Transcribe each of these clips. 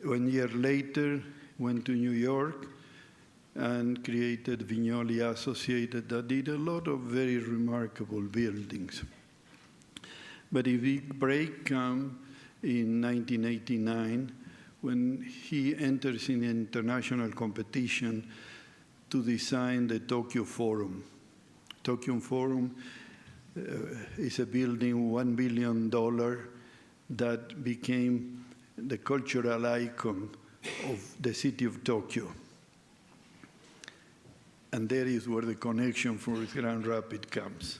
1 year later, went to New York and created Vinoly Associated that did a lot of very remarkable buildings. But a big break came in 1989 when he enters in international competition to design the Tokyo Forum. Tokyo Forum is a building, $1 billion, that became the cultural icon of the city of Tokyo. And there is where the connection for Grand Rapids comes.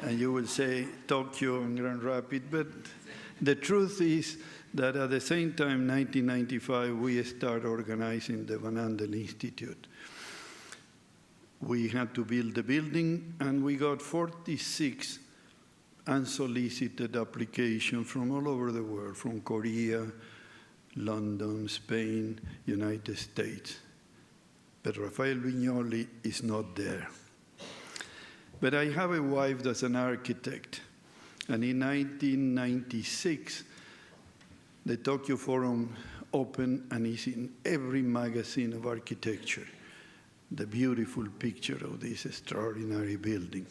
And you will say Tokyo and Grand Rapids, but the truth is that at the same time, 1995, we start organizing the Van Andel Institute. We had to build the building, and we got 46 unsolicited applications from all over the world, from Korea, London, Spain, United States. But Rafael Vinoly is not there. But I have a wife that's an architect, and in 1996, the Tokyo Forum opened and is in every magazine of architecture, the beautiful picture of this extraordinary building.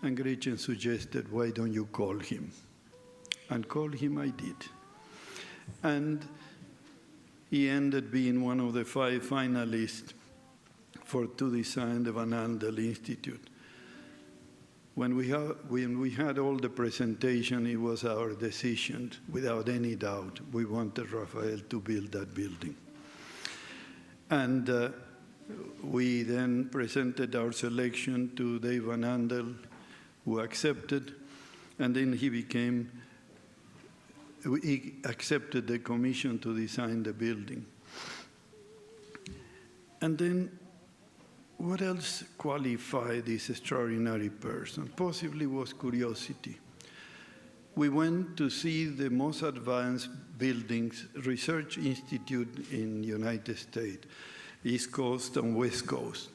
And Gretchen suggested, why don't you call him? And call him I did. And he ended being one of the 5 finalists to design the Van Andel Institute. When we had all the presentation, it was our decision, without any doubt. We wanted Rafael to build that building. And we then presented our selection to Dave Van Andel, who accepted, and then he accepted the commission to design the building. And then, what else qualified this extraordinary person? Possibly was curiosity. We went to see the most advanced buildings, research institute in the United States, East Coast and West Coast.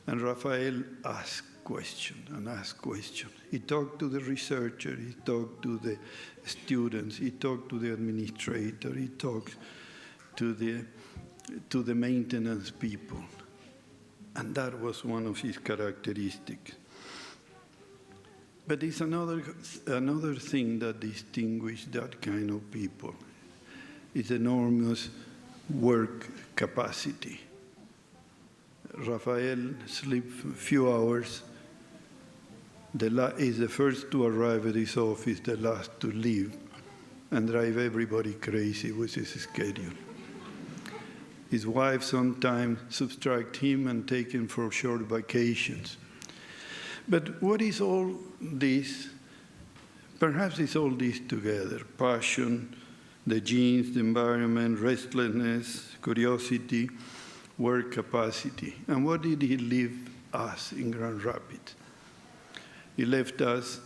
And Rafael asked question and asked question. He talked to the researcher, he talked to the students, he talked to the administrator, he talked to the maintenance people. And that was one of his characteristics. But it's another thing that distinguishes that kind of people. It's enormous work capacity. Rafael sleeps a few hours, is the first to arrive at his office, the last to leave, and drive everybody crazy with his schedule. His wife sometimes subtract him and take him for short vacations. But what is all this? Perhaps it's all this together: passion, the genes, the environment, restlessness, curiosity, work capacity. And what did he leave us in Grand Rapids? He left us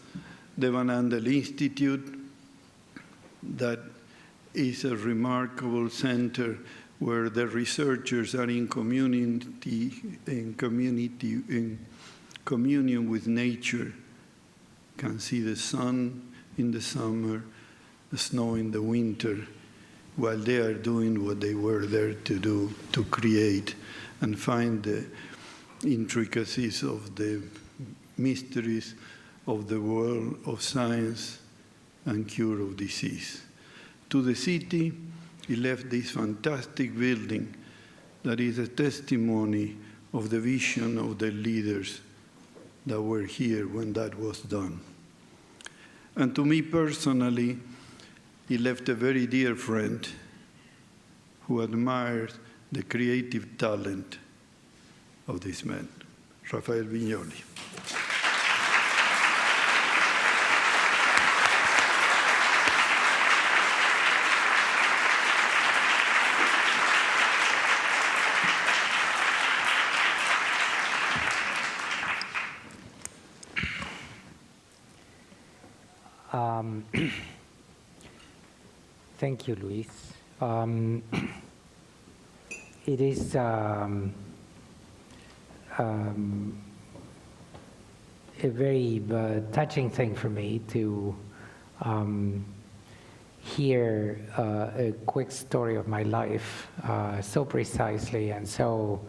the Van Andel Institute, that is a remarkable center where the researchers are in communion with nature, can see the sun in the summer, the snow in the winter, while they are doing what they were there to do, to create and find the intricacies of the mysteries of the world of science and cure of disease. To the city, he left this fantastic building that is a testimony of the vision of the leaders that were here when that was done. And to me personally, he left a very dear friend who admired the creative talent of this man, Rafael Vinoly. Thank you, Luis. It is a very touching thing for me to hear a quick story of my life so precisely and so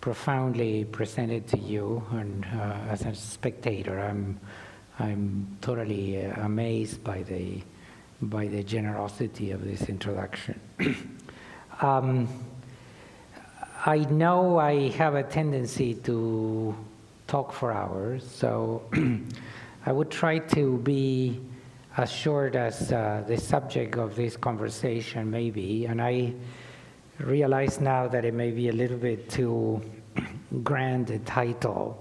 profoundly presented to you, and as a spectator, I'm totally amazed by the generosity of this introduction. I know I have a tendency to talk for hours, so I would try to be as short as the subject of this conversation may be, and I realize now that it may be a little bit too grand a title,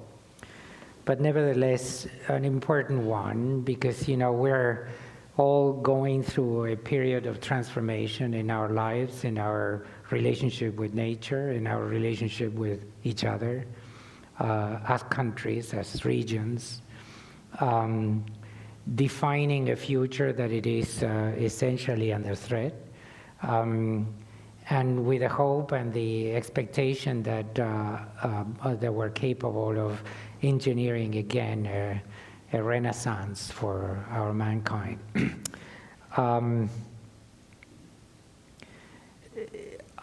but nevertheless an important one, because we're all going through a period of transformation in our lives, in our relationship with nature, in our relationship with each other, as countries, as regions, defining a future that it is essentially under threat, and with the hope and the expectation that we're capable of engineering again a renaissance for our mankind.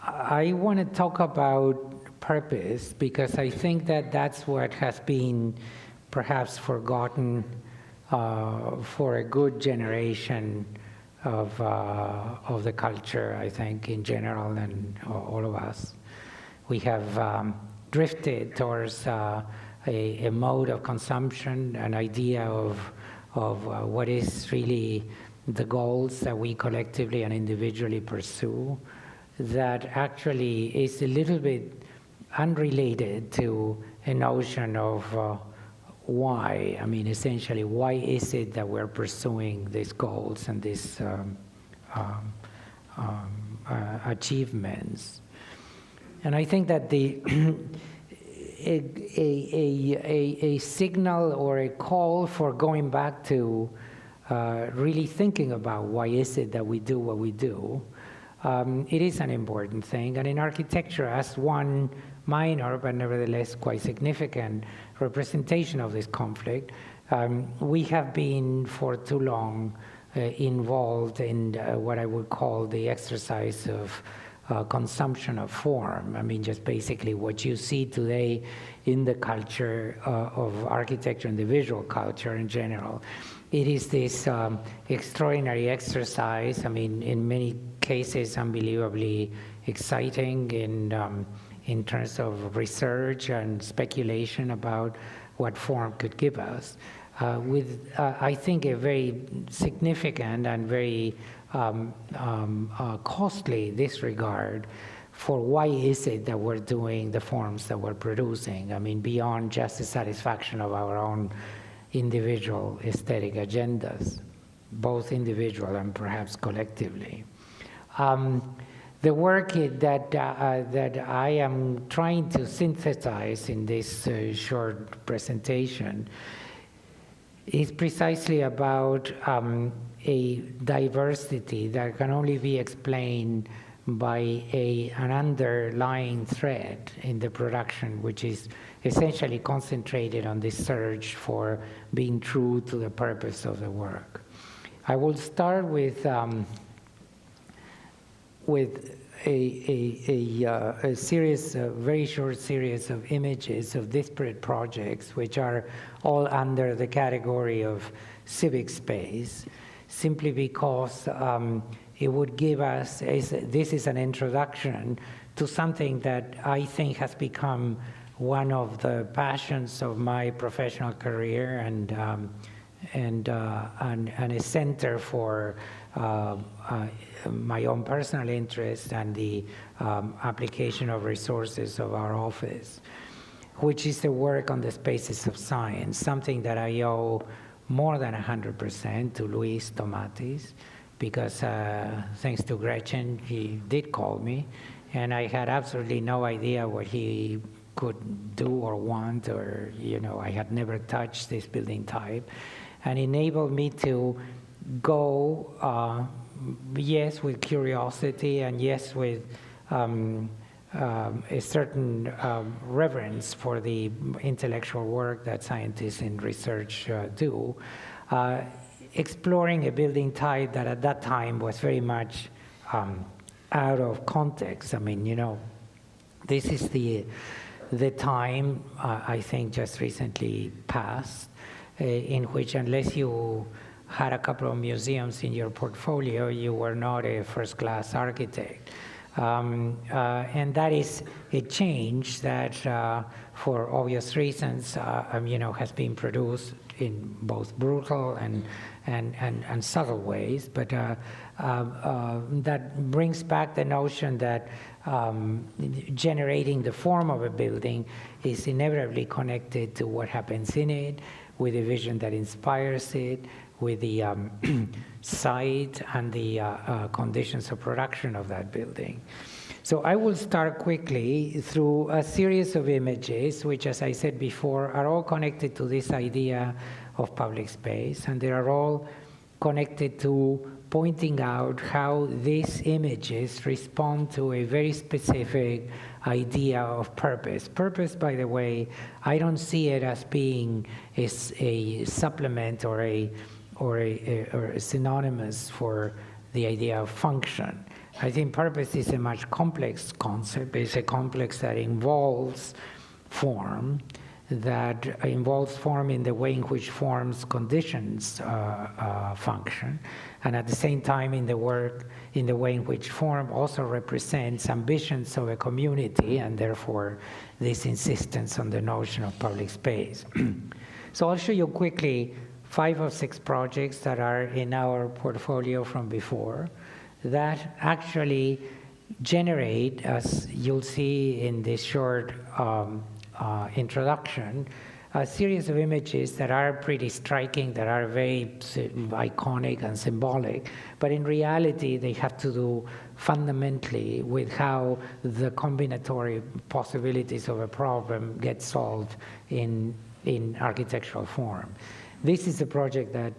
I want to talk about purpose because I think that that's what has been perhaps forgotten for a good generation of the culture, I think, in general, and all of us. We have drifted towards a mode of consumption, an idea of what is really the goals that we collectively and individually pursue, that actually is a little bit unrelated to a notion of why. I mean, essentially, why is it that we're pursuing these goals and these achievements? And I think that a signal or a call for going back to really thinking about why is it that we do what we do, it is an important thing. And in architecture, as one minor but nevertheless quite significant representation of this conflict, we have been for too long involved in what I would call the exercise of consumption of form. I mean, just basically what you see today in the culture of architecture and the visual culture in general. It is this extraordinary exercise, I mean, in many cases unbelievably exciting in terms of research and speculation about what form could give us, with, I think, a very significant and very costly disregard for why is it that we're doing the forms that we're producing. I mean, beyond just the satisfaction of our own individual aesthetic agendas, both individual and perhaps collectively. The work that I am trying to synthesize in this short presentation is precisely about a diversity that can only be explained by an underlying thread in the production, which is essentially concentrated on this search for being true to the purpose of the work. I will start with a series, a very short series of images of disparate projects, which are all under the category of civic space, simply because it would give us, this is an introduction to something that I think has become one of the passions of my professional career and a center for my own personal interest and the application of resources of our office, which is the work on the spaces of science, something that I owe more than 100% to Luis Tomatis, because thanks to Gretchen, he did call me, and I had absolutely no idea what he could do or want, or, I had never touched this building type, and enabled me to go, yes, with curiosity, and yes, with a certain reverence for the intellectual work that scientists in research do, exploring a building type that at that time was very much out of context. I mean, you know, this is the time, I think just recently passed, in which unless you had a couple of museums in your portfolio, you were not a first-class architect. And that is a change that, for obvious reasons, you know, has been produced in both brutal and subtle ways. But that brings back the notion that generating the form of a building is inevitably connected to what happens in it, with a vision that inspires it, with the site and the conditions of production of that building. So I will start quickly through a series of images, which, as I said before, are all connected to this idea of public space, and they are all connected to pointing out how these images respond to a very specific idea of purpose. Purpose, by the way, I don't see it as being a supplement or a synonymous for the idea of function. I think purpose is a much complex concept. It's a complex that involves form, in the way in which forms conditions function, and at the same time in the way in which form also represents ambitions of a community, and therefore this insistence on the notion of public space. So I'll show you quickly 5 or 6 projects that are in our portfolio from before that actually generate, as you'll see in this short introduction, a series of images that are pretty striking, that are very iconic and symbolic, but in reality they have to do fundamentally with how the combinatory possibilities of a problem get solved in architectural form. This is a project that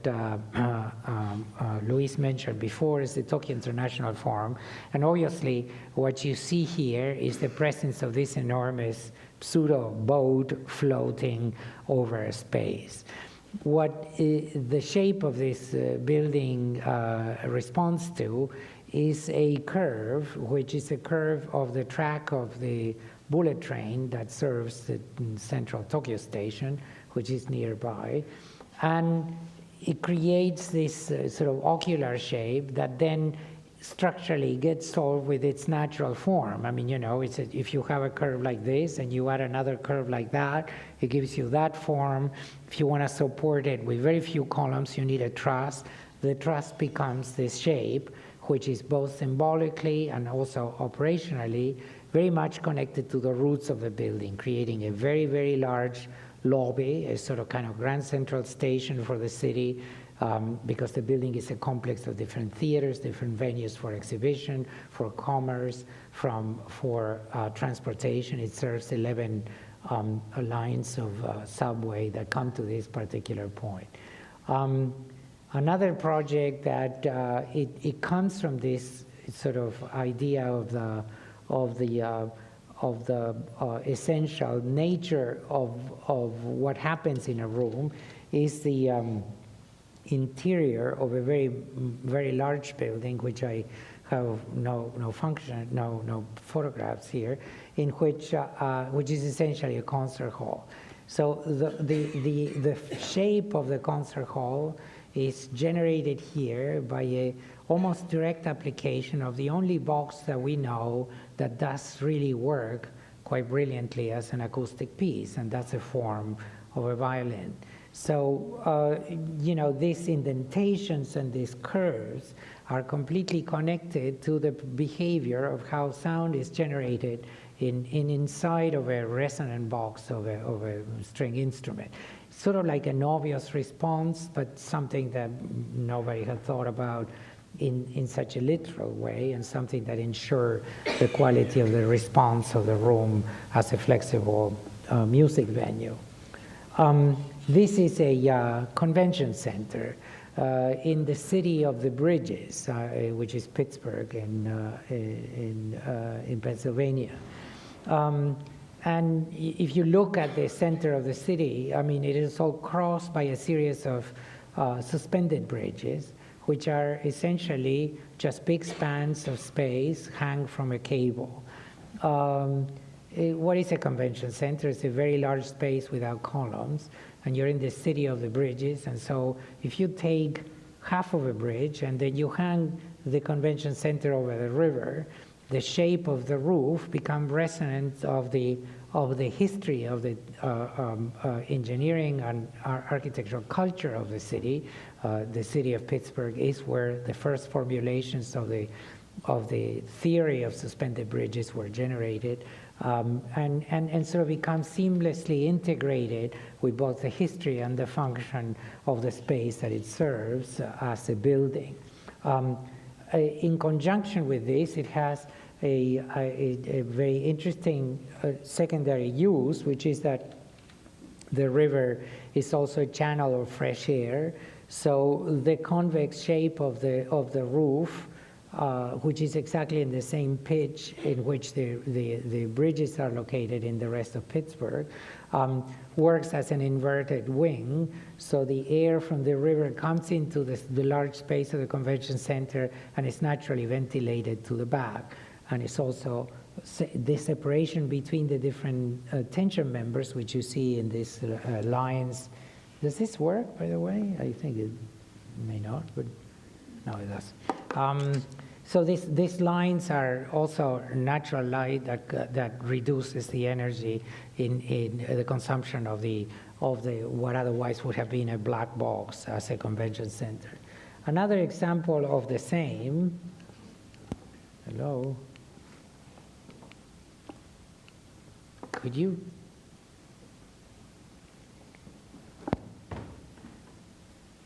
Luis mentioned before, is the Tokyo International Forum. And obviously, what you see here is the presence of this enormous pseudo-boat floating over a space. What the shape of this building responds to is a curve, which is a curve of the track of the bullet train that serves the central Tokyo station, which is nearby. And it creates this sort of ocular shape that then structurally gets solved with its natural form. I mean, you know, if you have a curve like this and you add another curve like that, it gives you that form. If you want to support it with very few columns, you need a truss. The truss becomes this shape, which is both symbolically and also operationally very much connected to the roots of the building, creating a very, very large lobby, a sort of kind of grand central station for the city, because the building is a complex of different theaters, different venues for exhibition, for commerce, for transportation. It serves 11 lines of subway that come to this particular point. Another project that it comes from this sort of idea of the essential nature of what happens in a room is the interior of a very, very large building, which I have no photographs here, in which is essentially a concert hall. So the shape of the concert hall is generated here by a almost direct application of the only box that we know that does really work quite brilliantly as an acoustic piece, and that's a form of a violin. So, you know, these indentations and these curves are completely connected to the behavior of how sound is generated inside of a resonant box of a string instrument. Sort of like an obvious response, but something that nobody had thought about in such a literal way, and something that ensures the quality of the response of the room as a flexible music venue. This is a convention center in the city of the Bridges, which is Pittsburgh in Pennsylvania. And if you look at the center of the city, I mean, it is all crossed by a series of suspended bridges, which are essentially just big spans of space hang from a cable. What is a convention center? It's a very large space without columns, and you're in the city of the bridges, and so if you take half of a bridge and then you hang the convention center over the river, the shape of the roof becomes resonant of the history of the engineering and architectural culture of the city. The city of Pittsburgh is where the first formulations of the theory of suspended bridges were generated, and sort of become seamlessly integrated with both the history and the function of the space that it serves as a building. In conjunction with this, it has a very interesting secondary use, which is that the river is also a channel of fresh air. So the convex shape of the roof, which is exactly in the same pitch in which the bridges are located in the rest of Pittsburgh, works as an inverted wing. So the air from the river comes into the large space of the convention center and is naturally ventilated to the back. And it's also the separation between the different tension members, which you see in these lines. Does this work, by the way? I think it may not, but no, it does. So these lines are also natural light that reduces the energy in the consumption of the what otherwise would have been a black box as a convention center. Another example of the same. Hello. Could you?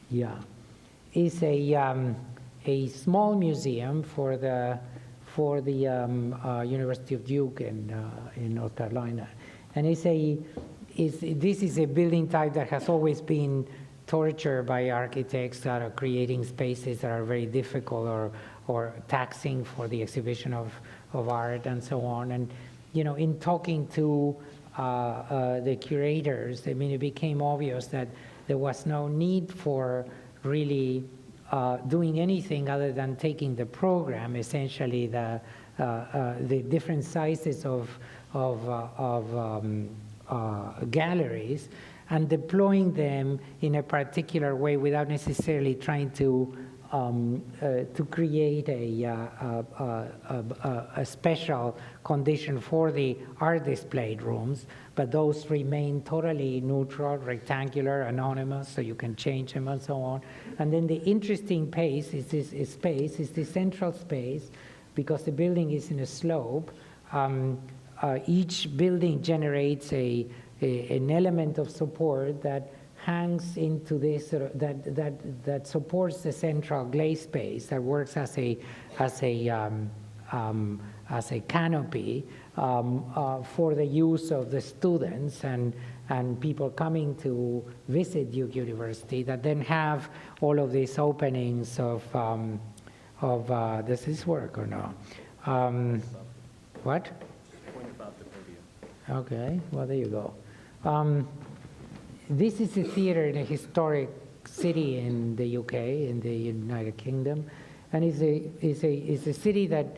Yeah, is a small museum for the University of Duke in North Carolina, and this is a building type that has always been tortured by architects that are creating spaces that are very difficult or taxing for the exhibition of art and so on. And in talking to the curators, I mean, it became obvious that there was no need for really doing anything other than taking the program, essentially the different sizes of galleries, and deploying them in a particular way without necessarily trying to create a special condition for the art displayed rooms, but those remain totally neutral, rectangular, anonymous, so you can change them and so on. And then the interesting space is the central space, because the building is in a slope. Each building generates an element of support that hangs into this that supports the central glaze space, that works as a canopy for the use of the students and people coming to visit Duke University, that then have all of these openings of does this work or no? What? Point about the podium. Okay, well, there you go. This is a theater in a historic city in the UK, in the United Kingdom, and is a city that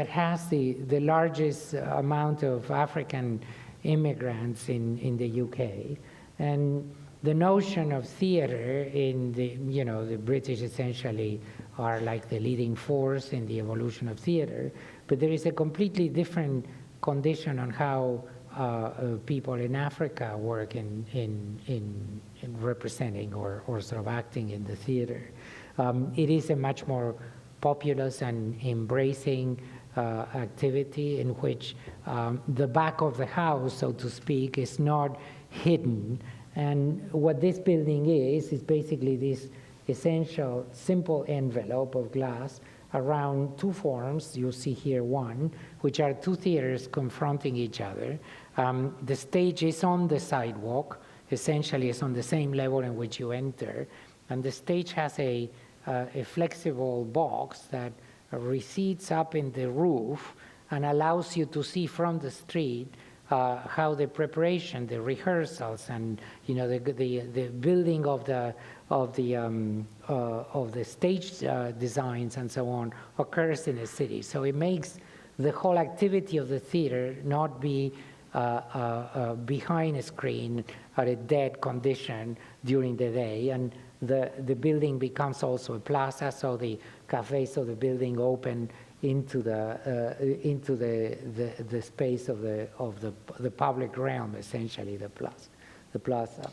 has the largest amount of African immigrants in the UK. And the notion of theater in the British essentially are like the leading force in the evolution of theater, but there is a completely different condition on how people in Africa work in representing or sort of acting in the theater. It is a much more populous and embracing activity in which the back of the house, so to speak, is not hidden. And what this building is basically this essential simple envelope of glass around two forms. You'll see here one, which are two theaters confronting each other. The stage is on the sidewalk, essentially it's on the same level in which you enter, and the stage has a flexible box that recedes up in the roof and allows you to see from the street how the preparation, the rehearsals, and the building of the stage designs and so on occurs in the city. So it makes the whole activity of the theater not be behind a screen at a dead condition during the day, and the building becomes also a plaza, so the cafes of the building open into the space of the public realm, essentially the plaza.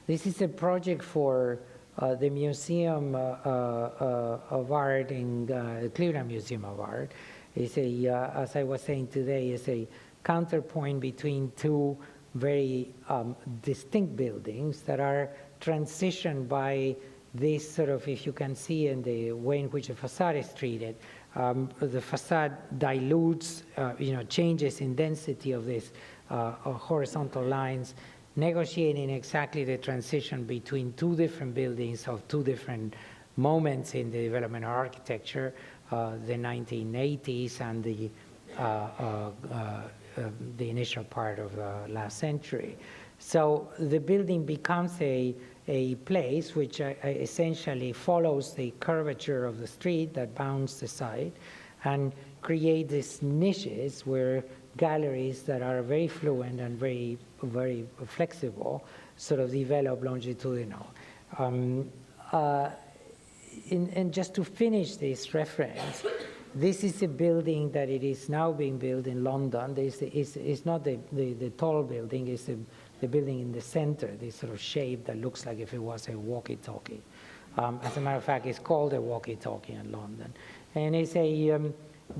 This is a project for the Museum of Art in Cleveland Museum of Art. It's as I was saying today, it's a counterpoint between two very distinct buildings that are transitioned by this sort of, if you can see in the way in which the facade is treated, the facade dilutes, changes in density of these horizontal lines, negotiating exactly the transition between two different buildings of two different moments in the development of architecture, the 1980s and the initial part of the last century. So the building becomes a place which essentially follows the curvature of the street that bounds the site and create these niches where galleries that are very fluent and very, very flexible sort of develop longitudinal. And just to finish this reference, this is a building that it is now being built in London. It's not the tall building, it's the building in the center, this sort of shape that looks like if it was a walkie-talkie. As a matter of fact, it's called a walkie-talkie in London. And it's a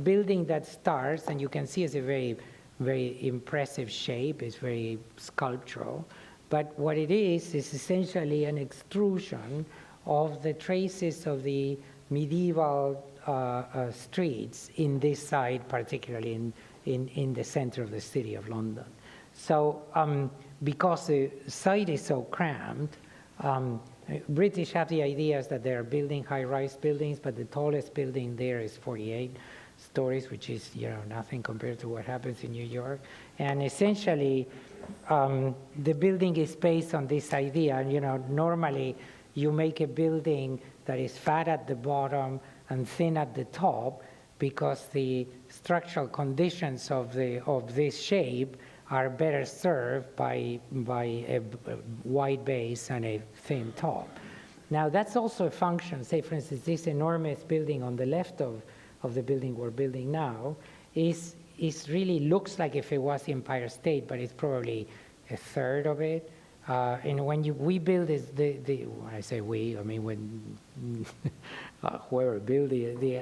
building that starts, and you can see it's a very, very impressive shape. It's very sculptural. But what it is essentially an extrusion of the traces of the medieval streets in this side, particularly in the center of the city of London. So because the site is so cramped, British have the ideas that they're building high-rise buildings, but the tallest building there is 48 stories, which is nothing compared to what happens in New York. And essentially, the building is based on this idea. Normally you make a building that is fat at the bottom and thin at the top because the structural conditions of this shape are better served by a wide base and a thin top. Now that's also a function. Say, for instance, this enormous building on the left of the building we're building now is really looks like if it was the Empire State, but it's probably a third of it. And when we build this, when I say we, I mean when whoever built the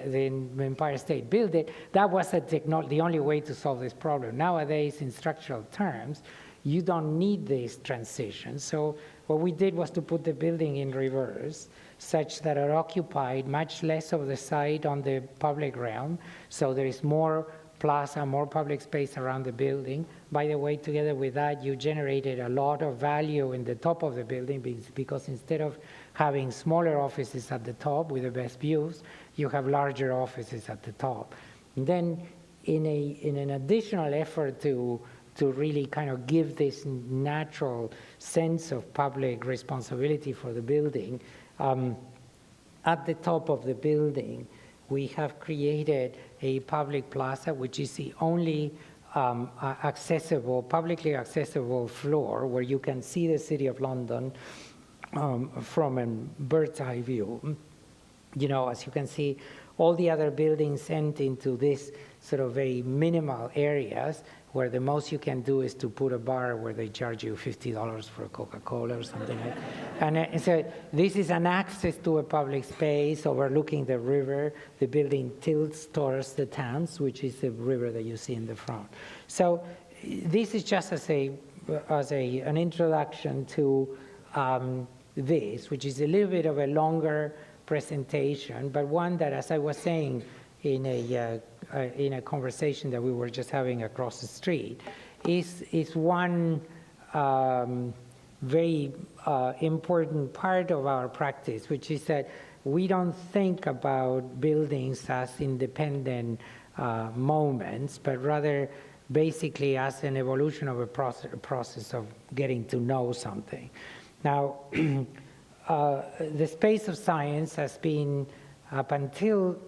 Empire State built it, that was the only way to solve this problem. Nowadays, in structural terms, you don't need this transition. So what we did was to put the building in reverse, such that it occupied much less of the site on the public realm. So there is more plaza, more public space around the building. By the way, together with that, you generated a lot of value in the top of the building because instead of having smaller offices at the top with the best views, you have larger offices at the top. And then in an additional effort to really kind of give this natural sense of public responsibility for the building, at the top of the building, we have created a public plaza, which is the only publicly accessible floor where you can see the City of London from a bird's eye view. As you can see, all the other buildings end into this sort of very minimal areas where the most you can do is to put a bar where they charge you $50 for a Coca-Cola or something like that. And so this is an access to a public space overlooking the river. The building tilts towards the Thames, which is the river that you see in the front. So this is just as an introduction to this, which is a little bit of a longer presentation, but one that, as I was saying in a conversation that we were just having across the street, is one very important part of our practice, which is that we don't think about buildings as independent moments, but rather basically as an evolution of a process of getting to know something. Now, the space of science has been, up until,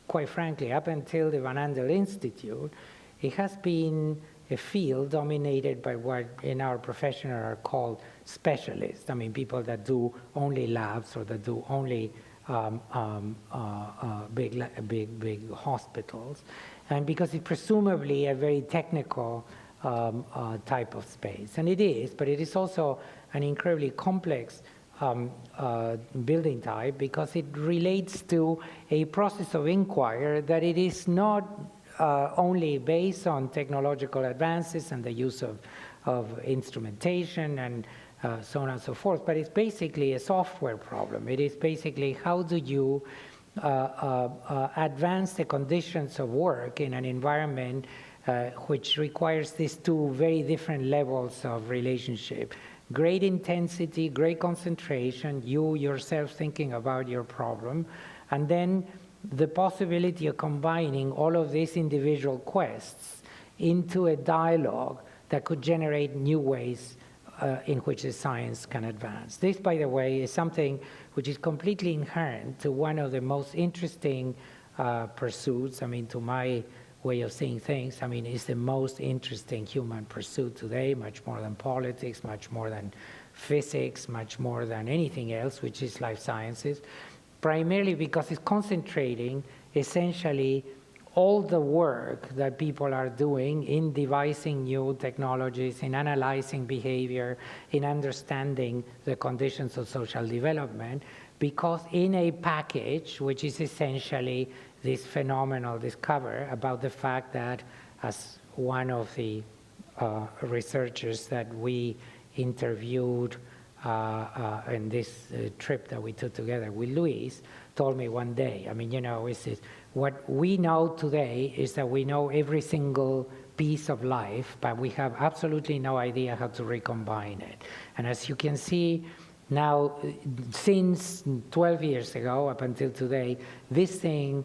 quite frankly, up until the Van Andel Institute, it has been a field dominated by what in our profession are called specialists. I mean, people that do only labs or that do only big hospitals. And because it's presumably a very technical type of space. And it is, but it is also an incredibly complex building type because it relates to a process of inquiry that it is not only based on technological advances and the use of instrumentation and so on and so forth, but it's basically a software problem. It is basically how do you advance the conditions of work in an environment which requires these two very different levels of relationship. Great intensity, great concentration, you yourself thinking about your problem, and then the possibility of combining all of these individual quests into a dialogue that could generate new ways in which the science can advance. This, by the way, is something which is completely inherent to one of the most interesting pursuits. I mean, to my way of seeing things, I mean, it's the most interesting human pursuit today, much more than politics, much more than physics, much more than anything else, which is life sciences, primarily because it's concentrating essentially all the work that people are doing in devising new technologies, in analyzing behavior, in understanding the conditions of social development, because in a package, which is essentially this phenomenal discovery about the fact that, as one of the researchers that we interviewed in this trip that we took together with Luis, told me one day, I mean, you know, what we know today is that we know every single piece of life, but we have absolutely no idea how to recombine it. And as you can see now, since 12 years ago up until today, this thing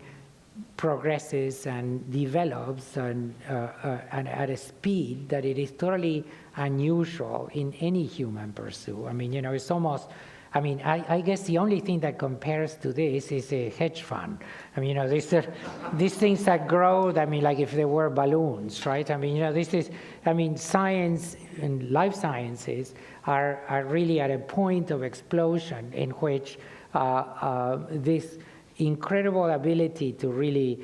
progresses and develops and at a speed that it is totally unusual in any human pursuit. I mean, you know, it's almost, I mean, I guess the only thing that compares to this is a hedge fund. I mean, you know, these things that grow, I mean, like if they were balloons, right? I mean, you know, this is, I mean, science and life sciences are really at a point of explosion in which this incredible ability to really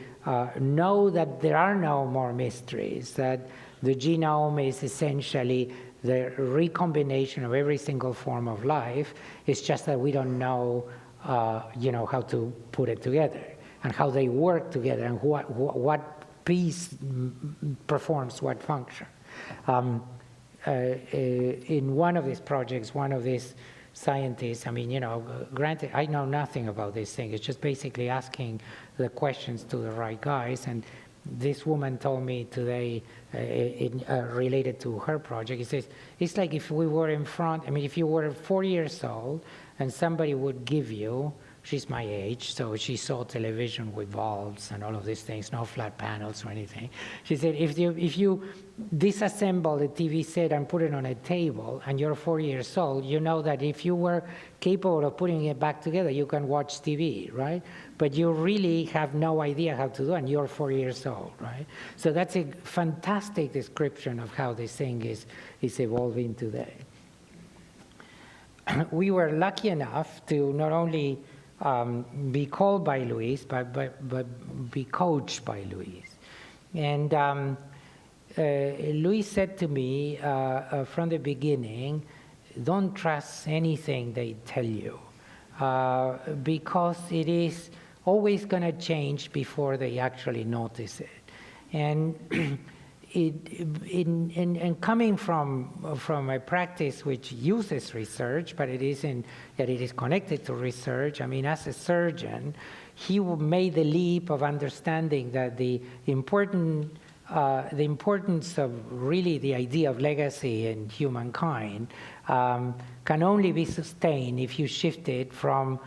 know that there are no more mysteries, that the genome is essentially the recombination of every single form of life. It's just that we don't know, you know, how to put it together and how they work together and what piece performs what function. In one of these projects, one of these scientists, I mean, you know, granted, I know nothing about this thing. It's just basically asking the questions to the right guys. And this woman told me today, related to her project, it says, it's like if we were in front, I mean, if you were 4 years old and somebody would give you, she's my age, so she saw television with bulbs and all of these things, no flat panels or anything. She said, if you disassemble the TV set and put it on a table and you're 4 years old, you know that if you were capable of putting it back together, you can watch TV, right? But you really have no idea how to do it, and you're 4 years old, right? So that's a fantastic description of how this thing is evolving today. We were lucky enough to not only be called by Luis, but be coached by Luis. And Luis said to me from the beginning, don't trust anything they tell you, because it is always going to change before they actually notice it. And in coming from a practice which uses research, but it isn't that it is connected to research. I mean, as a surgeon, he made the leap of understanding that the importance of really the idea of legacy in humankind can only be sustained if you shift it from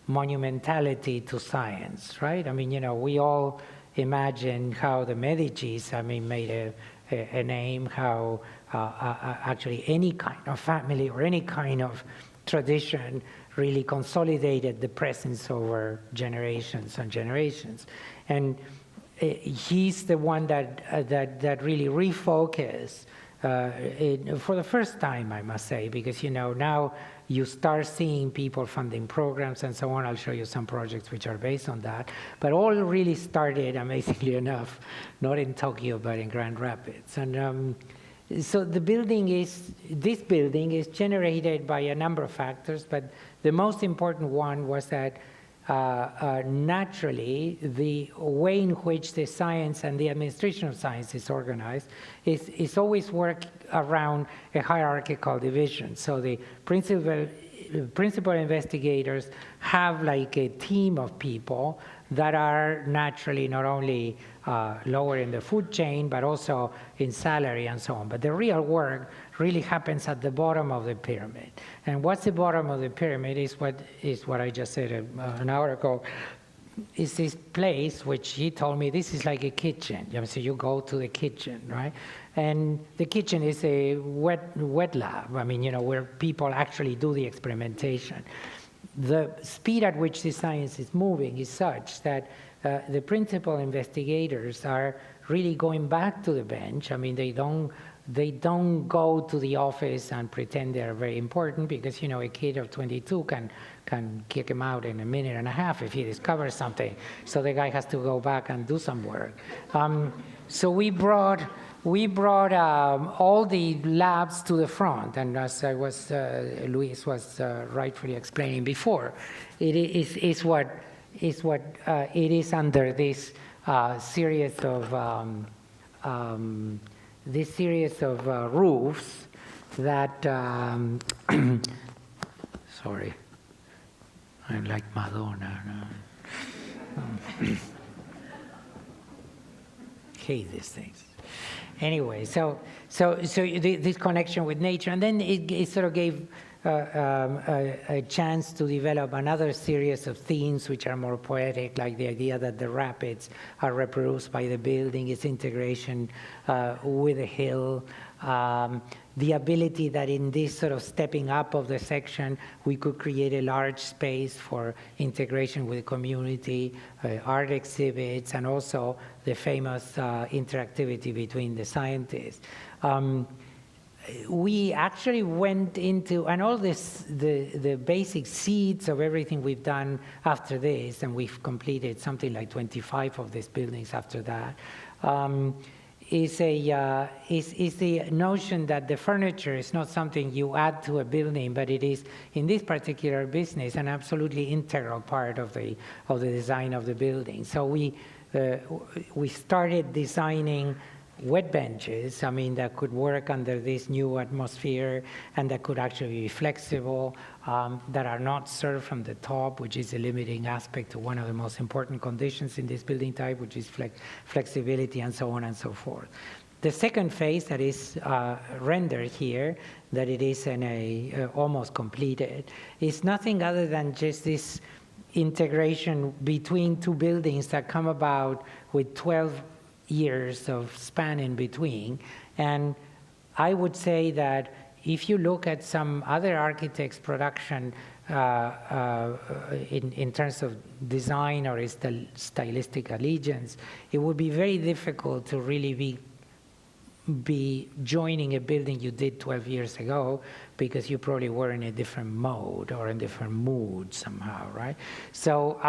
monumentality to science, right? I mean, you know, we all imagine how the Medicis, made a name, how actually any kind of family or any kind of tradition really consolidated the presence over generations and generations. And he's the one that really refocused for the first time, I must say, because now you start seeing people funding programs and so on. I'll show you some projects which are based on that. But all really started, amazingly enough, not in Tokyo, but in Grand Rapids. And so this building is generated by a number of factors, but the most important one was that naturally, the way in which the science and the administration of science is organized is always work around a hierarchical division. So the principal investigators have like a team of people that are naturally not only lower in the food chain, but also in salary and so on. But the real work really happens at the bottom of the pyramid. And what's the bottom of the pyramid is what I just said an hour ago, is this place which he told me this is like a kitchen. So you go to the kitchen, right? And the kitchen is a wet lab, where people actually do the experimentation. The speed at which the science is moving is such that the principal investigators are really going back to the bench. They don't go to the office and pretend they're very important, because a kid of 22 can kick him out in a minute and a half if he discovers something. So the guy has to go back and do some work. So we brought all the labs to the front, and as Luis was rightfully explaining before, it is what it is under this series of roofs that sorry, I'm like Madonna. Hate these things. Anyway, so this connection with nature, and then it sort of gave a chance to develop another series of themes which are more poetic, like the idea that the rapids are reproduced by the building, its integration with the hill, the ability that in this sort of stepping up of the section, we could create a large space for integration with the community, art exhibits, and also the famous interactivity between the scientists. We actually went into, and all this, the basic seeds of everything we've done after this, and we've completed something like 25 of these buildings after that, is the notion that the furniture is not something you add to a building, but it is, in this particular business, an absolutely integral part of the design of the building. So we started designing wet benches, that could work under this new atmosphere and that could actually be flexible, that are not served from the top, which is a limiting aspect to one of the most important conditions in this building type, which is flexibility and so on and so forth. The second phase that is rendered here, that it is almost completed, is nothing other than just this integration between two buildings that come about with 12 years of span in between. And I would say that if you look at some other architects' production in terms of design or stylistic allegiance, it would be very difficult to really be joining a building you did 12 years ago, because you probably were in a different mode or in a different mood somehow, right? So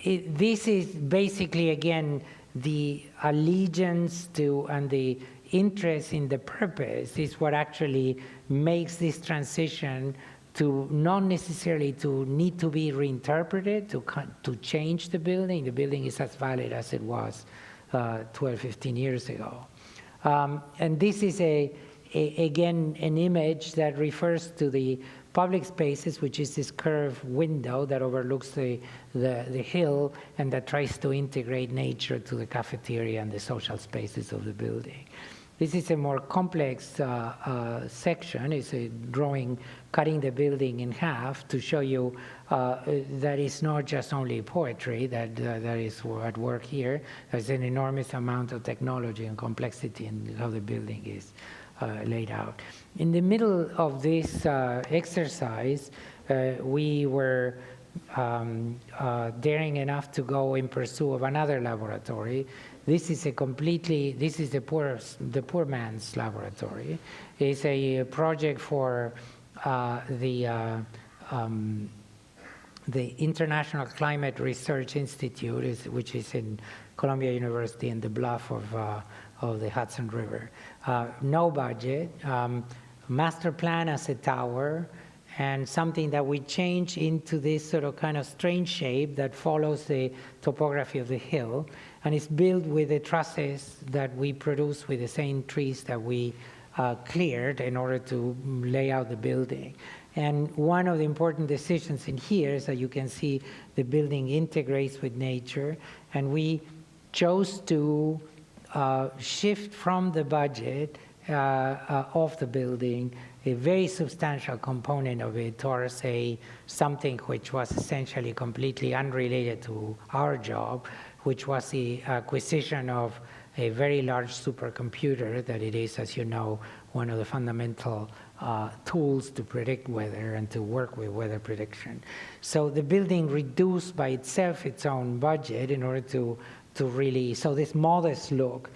this is basically, again, the allegiance to and the interest in the purpose is what actually makes this transition to not necessarily to need to be reinterpreted, to change the building. The building is as valid as it was 12, 15 years ago. And this is again an image that refers to the public spaces, which is this curved window that overlooks the hill and that tries to integrate nature to the cafeteria and the social spaces of the building. This is a more complex section. It's a drawing cutting the building in half to show you that it's not just only poetry that is at work here. There's an enormous amount of technology and complexity in how the building is laid out. In the middle of this exercise, we were daring enough to go in pursuit of another laboratory. This is the poor man's laboratory. It's a project for the International Climate Research Institute, which is in Columbia University in the bluff of the Hudson River. No budget, master plan as a tower, and something that we change into this sort of kind of strange shape that follows the topography of the hill, and it's built with the trusses that we produce with the same trees that we cleared in order to lay out the building. And one of the important decisions in here is that you can see the building integrates with nature, and we chose to shift from the budget of the building a very substantial component of it towards something which was essentially completely unrelated to our job, which was the acquisition of a very large supercomputer that it is, as you know, one of the fundamental tools to predict weather and to work with weather prediction. So the building reduced by itself its own budget in order to really, so this modest look,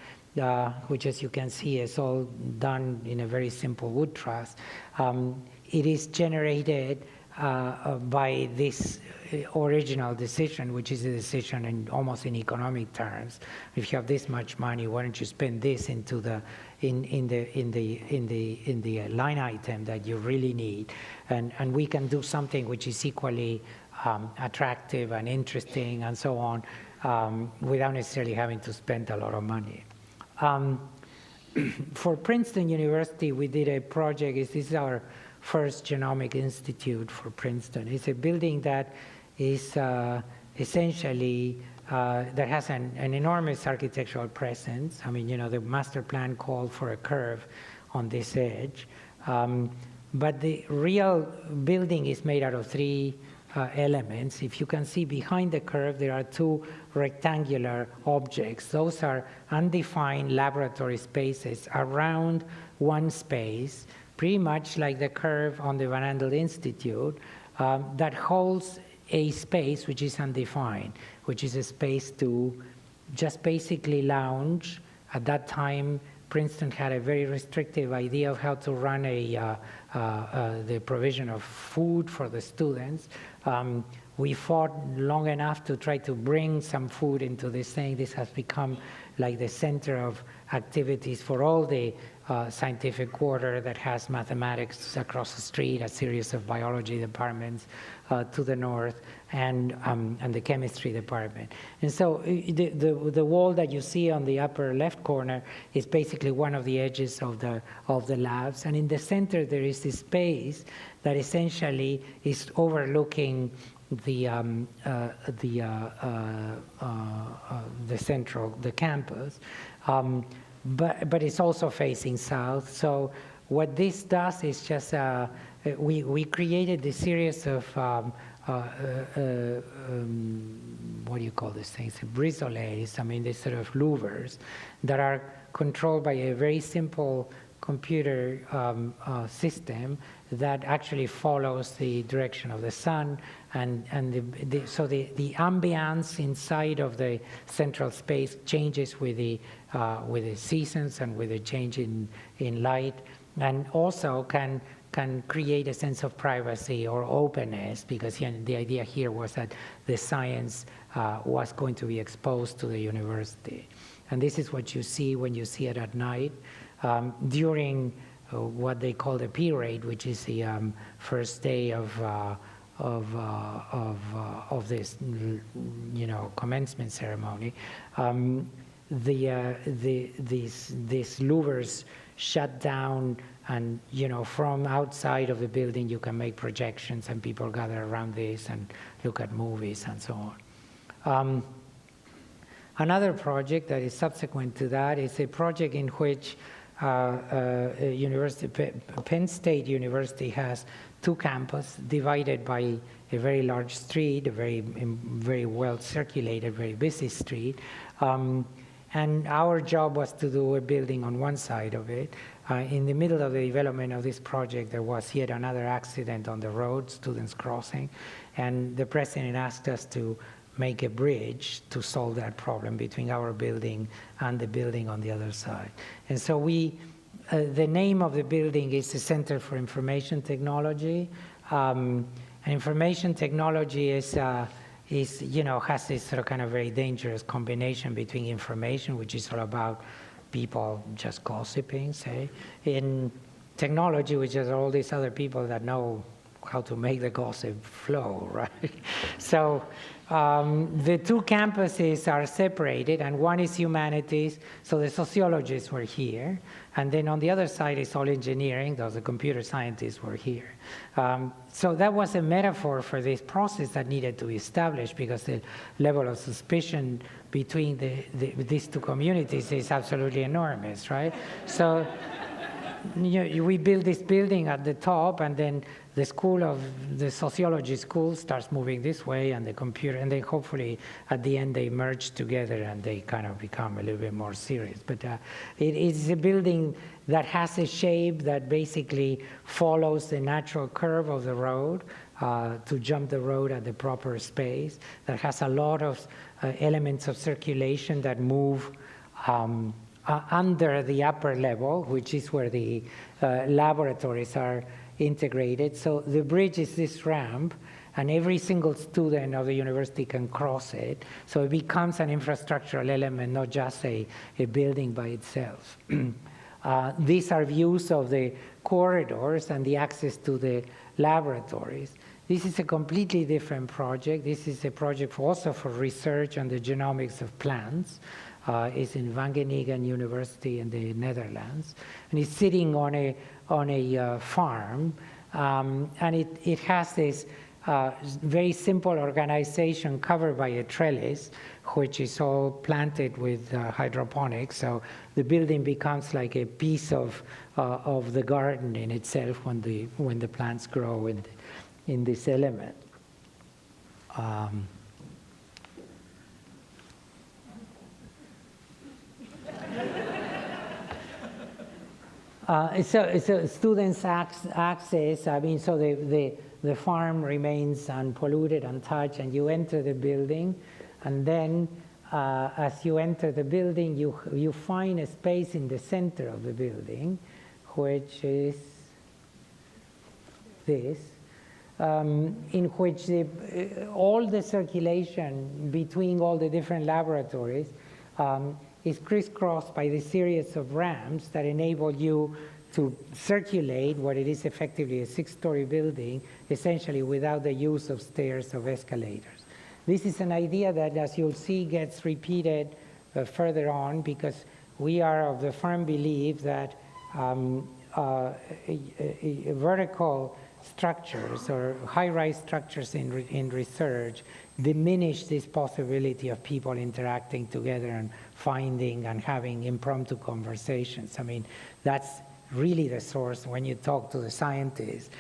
which as you can see is all done in a very simple wood truss, it is generated by this original decision, which is a decision in almost in economic terms. If you have this much money, why don't you spend this into the in the line item that you really need, and we can do something which is equally attractive and interesting and so on, without necessarily having to spend a lot of money. For Princeton University, we did a project. This is our first genomic institute for Princeton. It's a building that is essentially, that has an enormous architectural presence. I mean, you know, the master plan called for a curve on this edge. But the real building is made out of three elements. If you can see behind the curve, there are two rectangular objects. Those are undefined laboratory spaces around one space, pretty much like the curve on the Van Andel Institute, that holds a space which is undefined, which is a space to just basically lounge. At that time, Princeton had a very restrictive idea of how to run the provision of food for the students. We fought long enough to try to bring some food into this thing. This has become like the center of activities for all the scientific quarter that has mathematics across the street, a series of biology departments to the north, and the chemistry department. And so the wall that you see on the upper left corner is basically one of the edges of the labs. And in the center, there is this space that essentially is overlooking the campus, but it's also facing south. So what this does is just we created this series of what do you call these things? Brisolates. I mean, these sort of louvers that are controlled by a very simple computer system that actually follows the direction of the sun, and so the ambience inside of the central space changes with the seasons and with the change in light, and also can create a sense of privacy or openness, because the idea here was that the science was going to be exposed to the university. And this is what you see when you see it at night. During what they call the P-rate, which is the first day of this, commencement ceremony, these louvers shut down, and from outside of the building you can make projections, and people gather around this and look at movies and so on. Another project that is subsequent to that is a project in which Penn State University has 2 campuses divided by a very large street, a very well circulated, very busy street. And our job was to do a building on one side of it. In the middle of the development of this project, there was yet another accident on the road, students crossing, and the president asked us to make a bridge to solve that problem between our building and the building on the other side. And so the name of the building is the Center for Information Technology. And information technology is has this sort of kind of very dangerous combination between information, which is all about people just gossiping, say, in technology, which is all these other people that know how to make the gossip flow, right? So the 2 campuses are separated, and one is humanities, so the sociologists were here, and then on the other side is all engineering, those the computer scientists were here. So that was a metaphor for this process that needed to be established, because the level of suspicion between these 2 communities is absolutely enormous, right? So we build this building at the top, and then the sociology school starts moving this way, and the computer, and then hopefully at the end they merge together and they kind of become a little bit more serious. But it is a building that has a shape that basically follows the natural curve of the road to jump the road at the proper space, that has a lot of elements of circulation that move under the upper level, which is where the laboratories are integrated. So the bridge is this ramp, and every single student of the university can cross it. So it becomes an infrastructural element, not just a building by itself. These are views of the corridors and the access to the laboratories. This is a completely different project. This is a project also for research on the genomics of plants. It's in Wageningen University in the Netherlands, and it's sitting on a farm, and it has this very simple organization covered by a trellis, which is all planted with hydroponics. So the building becomes like a piece of the garden in itself when the plants grow in this element. So students access, I mean, so the farm remains unpolluted, untouched, and you enter the building, and then as you enter the building, you find a space in the center of the building, which is this, in which all the circulation between all the different laboratories is crisscrossed by the series of ramps that enable you to circulate what it is effectively a 6-story building, essentially without the use of stairs or escalators. This is an idea that, as you'll see, gets repeated further on, because we are of the firm belief that vertical structures or high-rise structures in research diminish this possibility of people interacting together and finding and having impromptu conversations. I mean, that's really the source when you talk to the scientists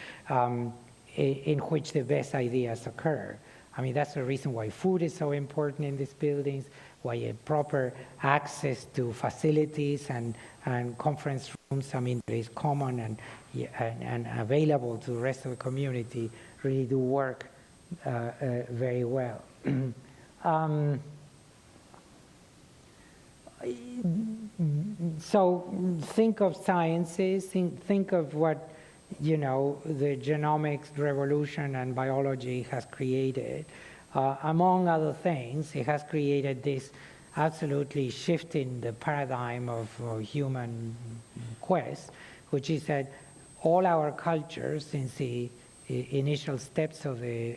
in which the best ideas occur. I mean, that's the reason why food is so important in these buildings, why a proper access to facilities and conference rooms, I mean, that is common and available to the rest of the community, really do work very well. So think of sciences, think of what, the genomics revolution and biology has created. Among other things, it has created this absolutely shifting the paradigm of human quest, which is that all our cultures, since the initial steps of the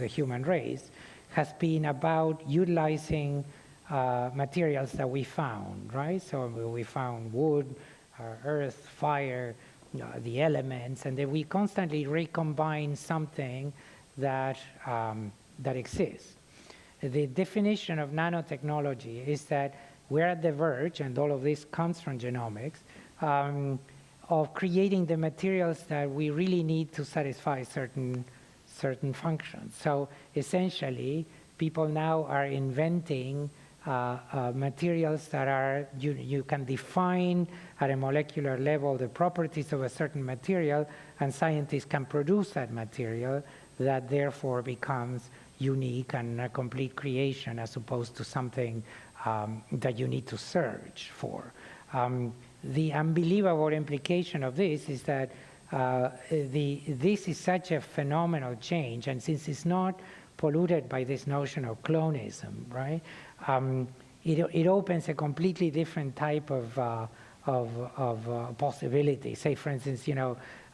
human race, has been about utilizing materials that we found, right? So we found wood, earth, fire, the elements, and then we constantly recombine something that exists. The definition of nanotechnology is that we're at the verge, and all of this comes from genomics, of creating the materials that we really need to satisfy certain functions. So essentially, people now are inventing materials that are, you can define at a molecular level the properties of a certain material, and scientists can produce that material that therefore becomes unique and a complete creation as opposed to something that you need to search for. The unbelievable implication of this is that this is such a phenomenal change, and since it's not polluted by this notion of clonism, right? It opens a completely different type of possibility. Say, for instance,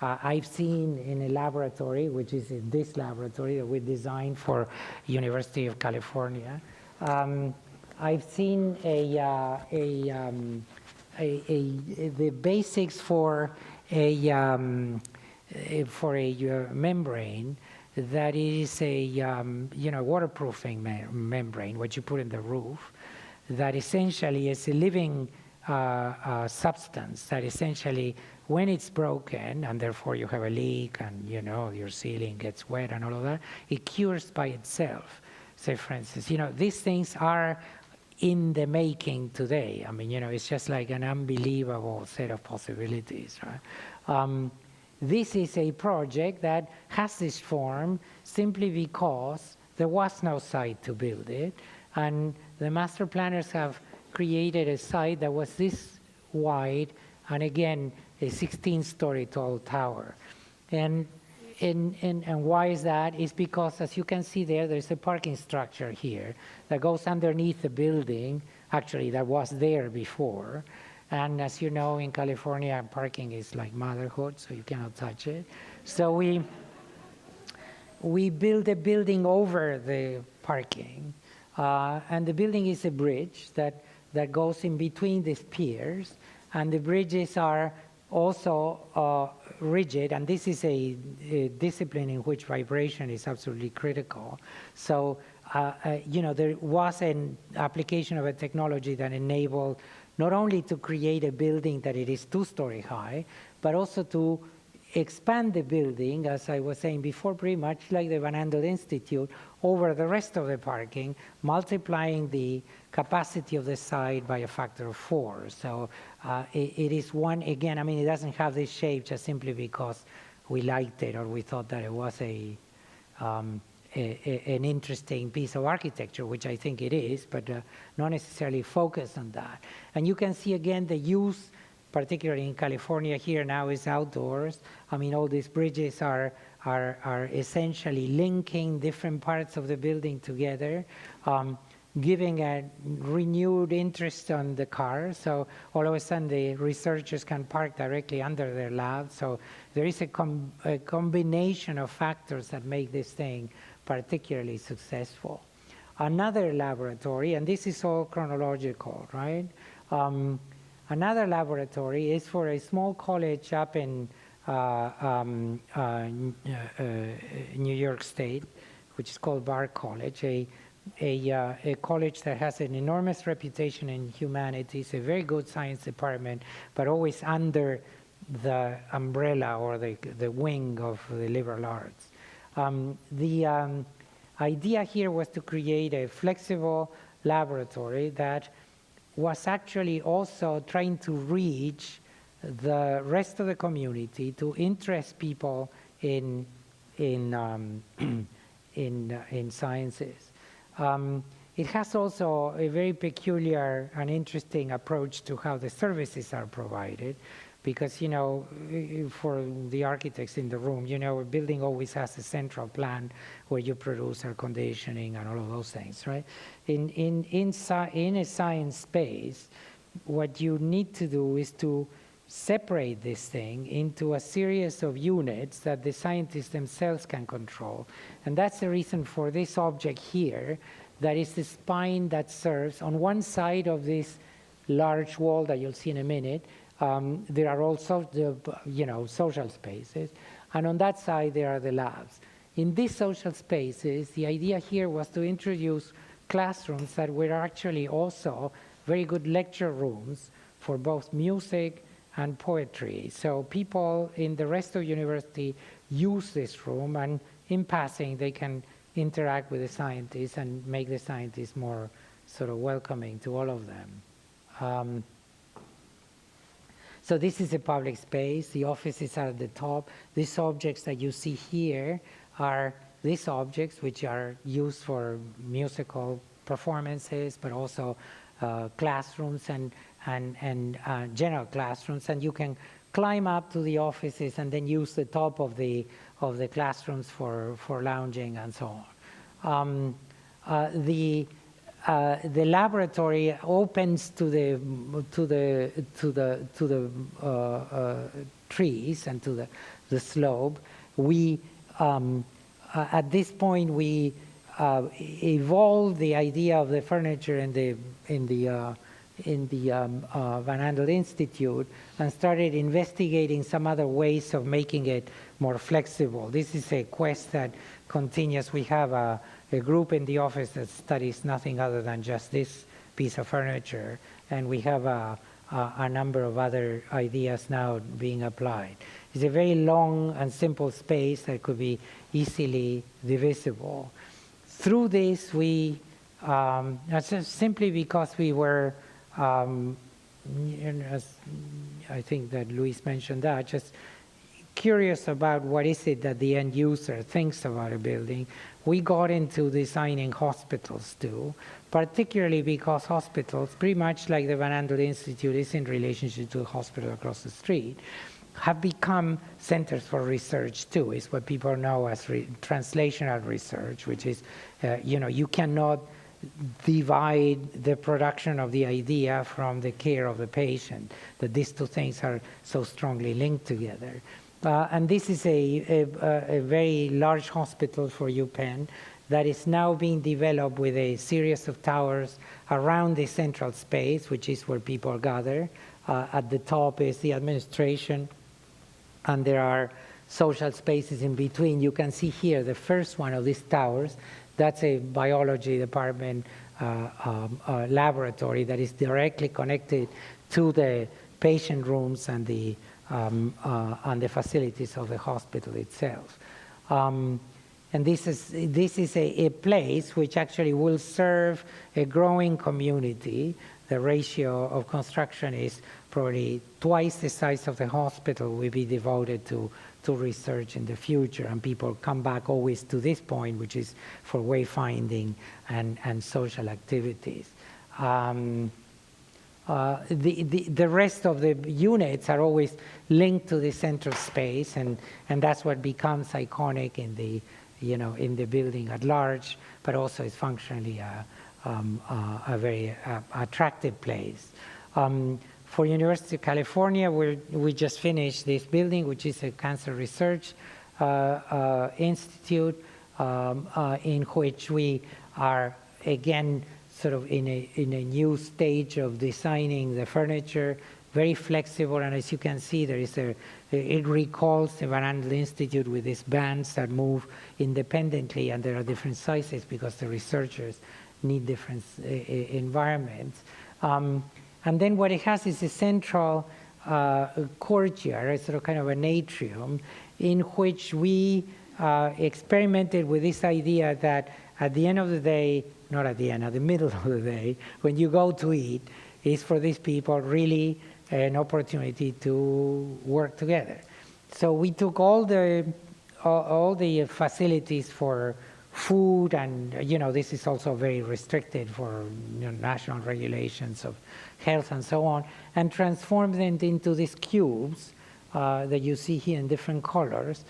I've seen in a laboratory, which is in this laboratory that we designed for University of California, I've seen the basics for a membrane that is a waterproofing membrane, what you put in the roof, that essentially is a living substance that essentially, when it's broken and therefore you have a leak and your ceiling gets wet and all of that, it cures by itself. Say, for instance, these things are in the making today. I mean, it's just like an unbelievable set of possibilities, right? This is a project that has this form simply because there was no site to build it, and the master planners have created a site that was this wide, and again, a 16-story tall tower. And why is that? It's because, as you can see there's a parking structure here that goes underneath the building, actually that was there before. And as you know, in California, parking is like motherhood, so you cannot touch it. So we build a building over the parking, and the building is a bridge that goes in between these piers, and the bridges are also rigid, and this is a discipline in which vibration is absolutely critical. So, there was an application of a technology that enabled not only to create a building that it is 2-story high, but also to expand the building, as I was saying before, pretty much like the Van Andel Institute, over the rest of the parking, multiplying the capacity of the site by a factor of 4. So it is one, again, I mean, it doesn't have this shape just simply because we liked it or we thought that it was an interesting piece of architecture, which I think it is, but not necessarily focused on that. And you can see again the use, particularly in California here now, is outdoors. I mean, all these bridges are essentially linking different parts of the building together, giving a renewed interest on the car. So all of a sudden the researchers can park directly under their lab. So there is a combination of factors that make this thing particularly successful. Another laboratory, and this is all chronological, right? Another laboratory is for a small college up in New York State, which is called Barr College, a college that has an enormous reputation in humanities, a very good science department, but always under the umbrella or the wing of the liberal arts. The idea here was to create a flexible laboratory that was actually also trying to reach the rest of the community, to interest people in sciences. It has also a very peculiar and interesting approach to how the services are provided, because, for the architects in the room, a building always has a central plant where you produce air conditioning and all of those things, right? In a science space, what you need to do is to separate this thing into a series of units that the scientists themselves can control. And that's the reason for this object here, that is the spine that serves on one side of this large wall that you'll see in a minute. There are also social spaces, and on that side there are the labs. In these social spaces, the idea here was to introduce classrooms that were actually also very good lecture rooms for both music and poetry. So people in the rest of university use this room, and in passing they can interact with the scientists and make the scientists more sort of welcoming to all of them. So this is a public space. The offices are at the top. These objects that you see here are these objects which are used for musical performances, but also classrooms and general classrooms. And you can climb up to the offices and then use the top of the classrooms for lounging and so on. The laboratory opens to the trees and to the slope. We at this point we evolved the idea of the furniture in the Van Andel Institute and started investigating some other ways of making it more flexible. This is a quest that continues. We have a group in the office that studies nothing other than just this piece of furniture, and we have a number of other ideas now being applied. It's a very long and simple space that could be easily divisible. Through this, we simply because we were, as I think that Luis mentioned that, just curious about what is it that the end user thinks about a building. We got into designing hospitals too, particularly because hospitals, pretty much like the Van Andel Institute is in relationship to the hospital across the street, have become centers for research too. It's what people know as translational research, which is, you cannot divide the production of the idea from the care of the patient, that these two things are so strongly linked together. And this is a very large hospital for UPenn that is now being developed with a series of towers around the central space, which is where people gather. At the top is the administration, and there are social spaces in between. You can see here the first one of these towers. That's a biology department laboratory that is directly connected to the patient rooms and the facilities of the hospital itself. And this is a place which actually will serve a growing community. The ratio of construction is probably twice the size of the hospital will be devoted to research in the future, and people come back always to this point, which is for wayfinding and social activities. The rest of the units are always linked to the central space, and that's what becomes iconic in the building at large, but also is functionally a very attractive place. For University of California, we just finished this building, which is a cancer research institute, in which we are again sort of in a new stage of designing the furniture, very flexible, and as you can see, it recalls the Van Andel Institute with these bands that move independently, and there are different sizes because the researchers need different environments. And then what it has is a central courtyard, a sort of kind of an atrium, in which we experimented with this idea that at the end of the day, not at the end, at the middle of the day, when you go to eat, is for these people really an opportunity to work together. So we took all the facilities for food, and this is also very restricted for national regulations of health and so on, and transformed them into these cubes that you see here in different colors.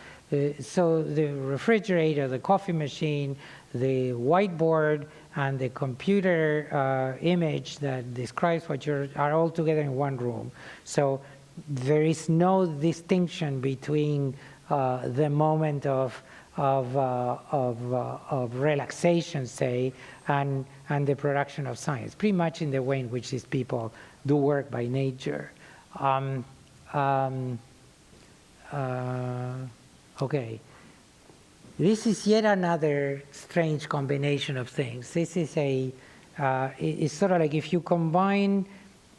So the refrigerator, the coffee machine, the whiteboard, and the computer image that describes what are all together in one room. So there is no distinction between the moment of relaxation, say, and the production of science, pretty much in the way in which these people do work by nature. Okay. This is yet another strange combination of things. This is a It's sort of like if you combine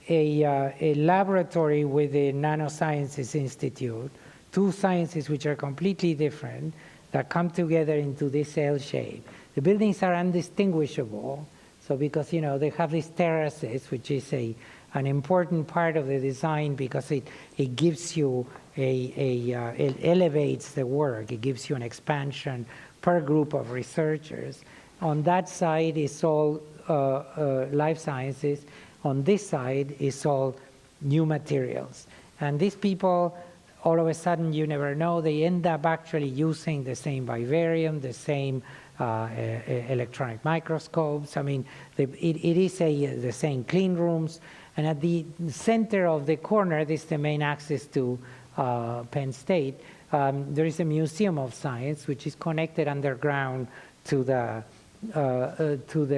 a laboratory with the Nanosciences Institute, two sciences which are completely different that come together into this L shape. The buildings are undistinguishable, so because they have these terraces, which is an important part of the design because it gives you it elevates the work, it gives you an expansion per group of researchers. On that side is all life sciences. On this side is all new materials. And these people, all of a sudden, you never know, they end up actually using the same vivarium, the same electronic microscopes. I mean, it is the same clean rooms. And at the center of the corner, this is the main access to Penn State, there is a museum of science, which is connected underground to the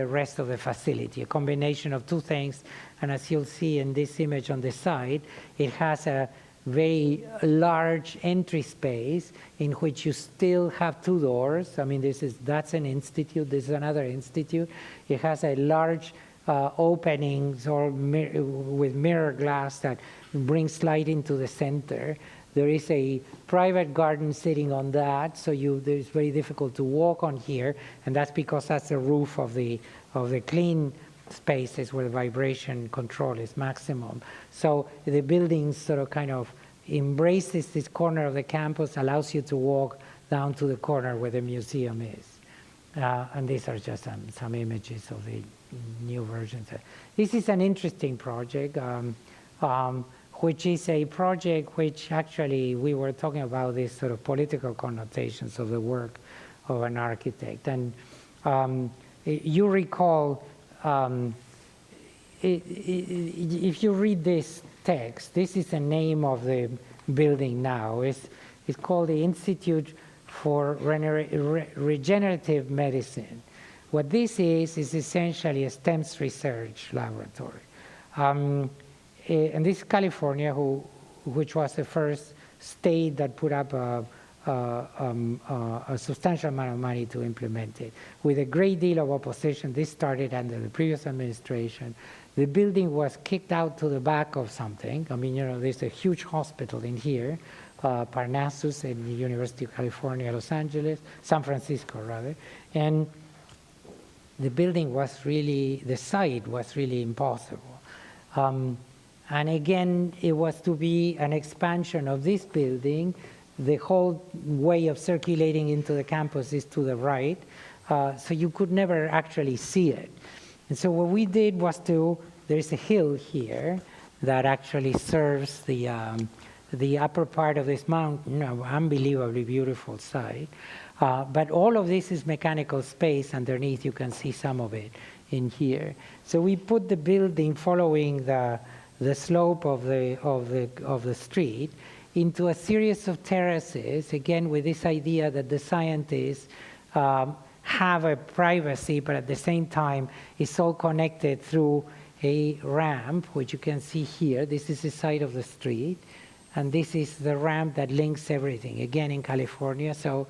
rest of the facility, a combination of two things. And as you'll see in this image on the side, it has a very large entry space in which you still have two doors. I mean, that's an institute, this is another institute. It has a large openings with mirror glass that brings light into the center. There is a private garden sitting on that, so it's very difficult to walk on here, and that's because that's the roof of the clean spaces where the vibration control is maximum. So the building sort of kind of embraces this corner of the campus, allows you to walk down to the corner where the museum is. And these are just some images of the new versions. This is an interesting project, which is a project which actually we were talking about these sort of political connotations of the work of an architect. And you recall, if you read this text, this is the name of the building now. It's called the Institute for Regenerative Medicine. What this is essentially a STEMS research laboratory. And this is California, which was the first state that put up a substantial amount of money to implement it. With a great deal of opposition, this started under the previous administration. The building was kicked out to the back of something. I mean, there's a huge hospital in here, Parnassus at the University of California, San Francisco rather. And the building was really, the site was really impossible. And again, it was to be an expansion of this building. The whole way of circulating into the campus is to the right, so you could never actually see it. And so what we did was there's a hill here that actually serves the upper part of this mountain, unbelievably beautiful site. But all of this is mechanical space underneath. You can see some of it in here. So we put the building following the slope of the street into a series of terraces, again with this idea that the scientists have a privacy, but at the same time it's all connected through a ramp, which you can see here. This is the side of the street, and this is the ramp that links everything, again in California. So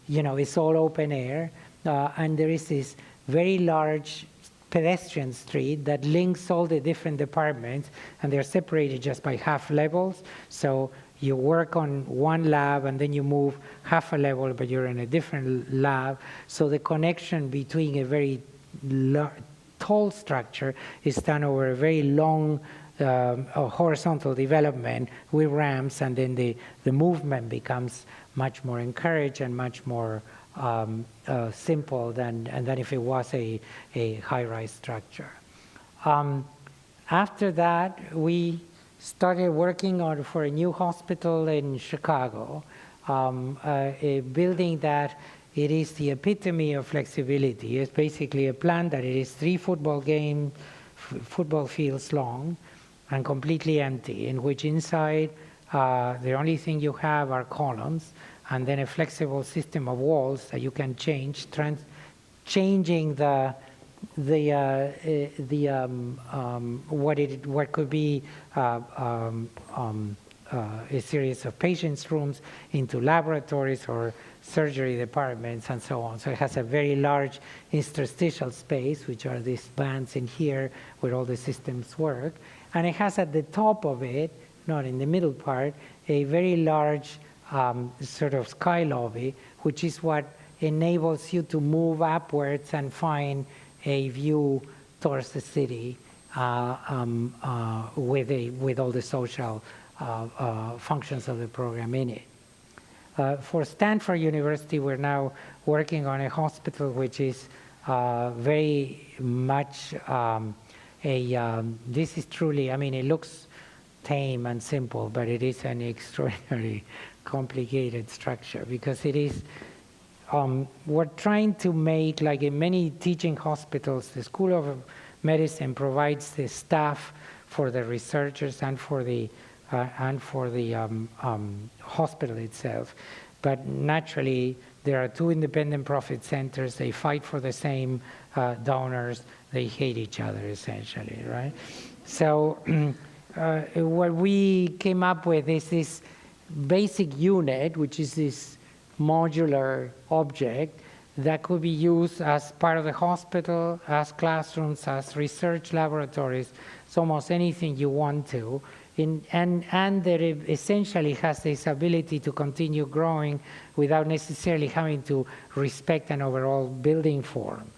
it's all open air, and there is this very large pedestrian street that links all the different departments, and they're separated just by half levels. So you work on one lab and then you move half a level, but you're in a different lab. So the connection between a very tall structure is done over a very long horizontal development with ramps, and then the movement becomes much more encouraged and much more simple than if it was a high-rise structure. After that, we started working for a new hospital in Chicago, a building that it is the epitome of flexibility. It's basically a plan that it is 3 football fields long and completely empty, in which inside the only thing you have are columns, and then a flexible system of walls that you can change, changing what could be a series of patients' rooms into laboratories or surgery departments, and so on. So it has a very large interstitial space, which are these bands in here where all the systems work. And it has at the top of it, not in the middle part, a very large sort of sky lobby, which is what enables you to move upwards and find a view towards the city with all the social functions of the program in it. For Stanford University, we're now working on a hospital which is very much this is truly, I mean, it looks tame and simple, but it is an extraordinarily complicated structure because it is, we're trying to make, like in many teaching hospitals, the School of Medicine provides the staff for the researchers and for the hospital itself. But naturally, there are two independent profit centers. They fight for the same donors. They hate each other, essentially, right? So what we came up with is this basic unit, which is this modular object that could be used as part of the hospital, as classrooms, as research laboratories, so almost anything you want to. And that it essentially has this ability to continue growing without necessarily having to respect an overall building form.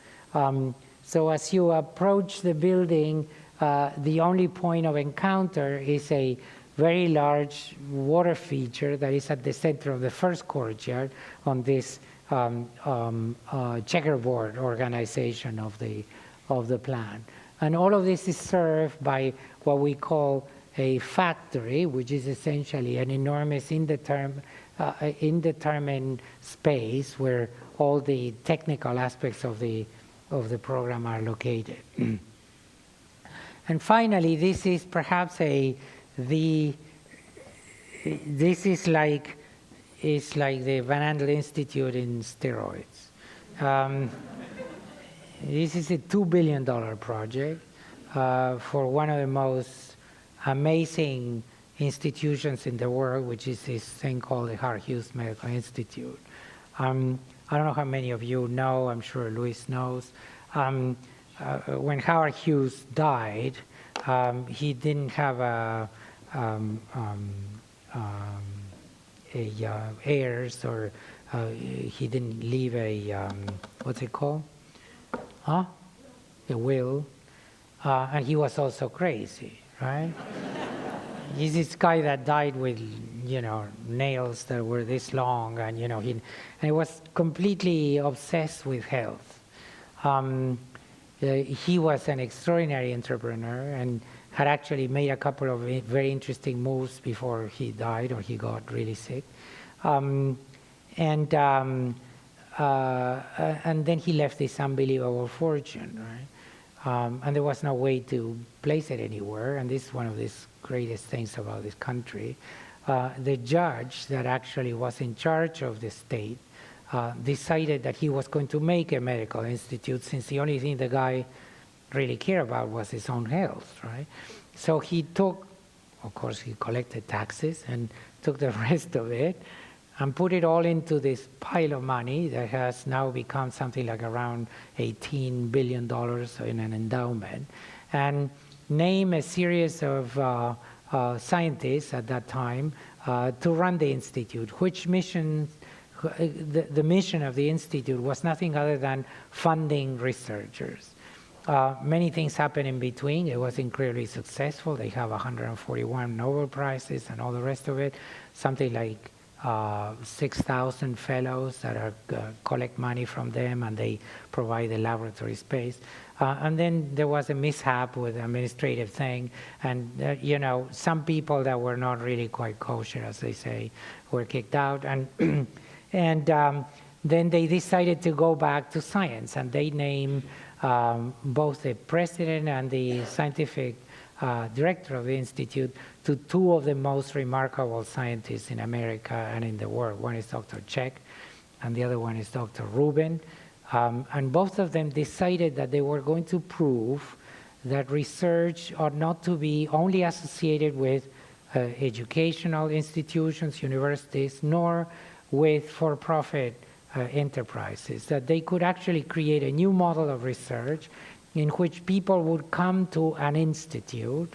So as you approach the building, the only point of encounter is a very large water feature that is at the center of the first courtyard on this checkerboard organization of the plan. And all of this is served by what we call a factory, which is essentially an enormous indeterminate space where all the technical aspects of the program are located. And finally, this is perhaps this is like the Van Andel Institute in steroids. This is a $2 billion project for one of the most amazing institutions in the world, which is this thing called the Howard Hughes Medical Institute. I don't know how many of you know, I'm sure Luis knows. When Howard Hughes died, he didn't have heirs, or he didn't leave a, what's it called? A will. And he was also crazy, right? He's this guy that died with, nails that were this long, and he was completely obsessed with health. He was an extraordinary entrepreneur and had actually made a couple of very interesting moves before he died or he got really sick. And then he left this unbelievable fortune, right? And there was no way to place it anywhere, and this is one of the greatest things about this country. The judge that actually was in charge of the state decided that he was going to make a medical institute, since the only thing the guy really cared about was his own health, right? So he took, of course, he collected taxes and took the rest of it and put it all into this pile of money that has now become something like around $18 billion in an endowment, and named a series of scientists at that time to run the institute, which mission, the mission of the institute was nothing other than funding researchers. Many things happened in between. It was incredibly successful. They have 141 Nobel Prizes and all the rest of it, something like 6,000 fellows that collect money from them, and they provide the laboratory space. And then there was a mishap with the administrative thing, and some people that were not really quite kosher, as they say, were kicked out, and then they decided to go back to science, and they named both the president and the scientific director of the institute to two of the most remarkable scientists in America and in the world. One is Dr. Check, and the other one is Dr. Rubin. And both of them decided that they were going to prove that research ought not to be only associated with educational institutions, universities, nor with for-profit enterprises, that they could actually create a new model of research in which people would come to an institute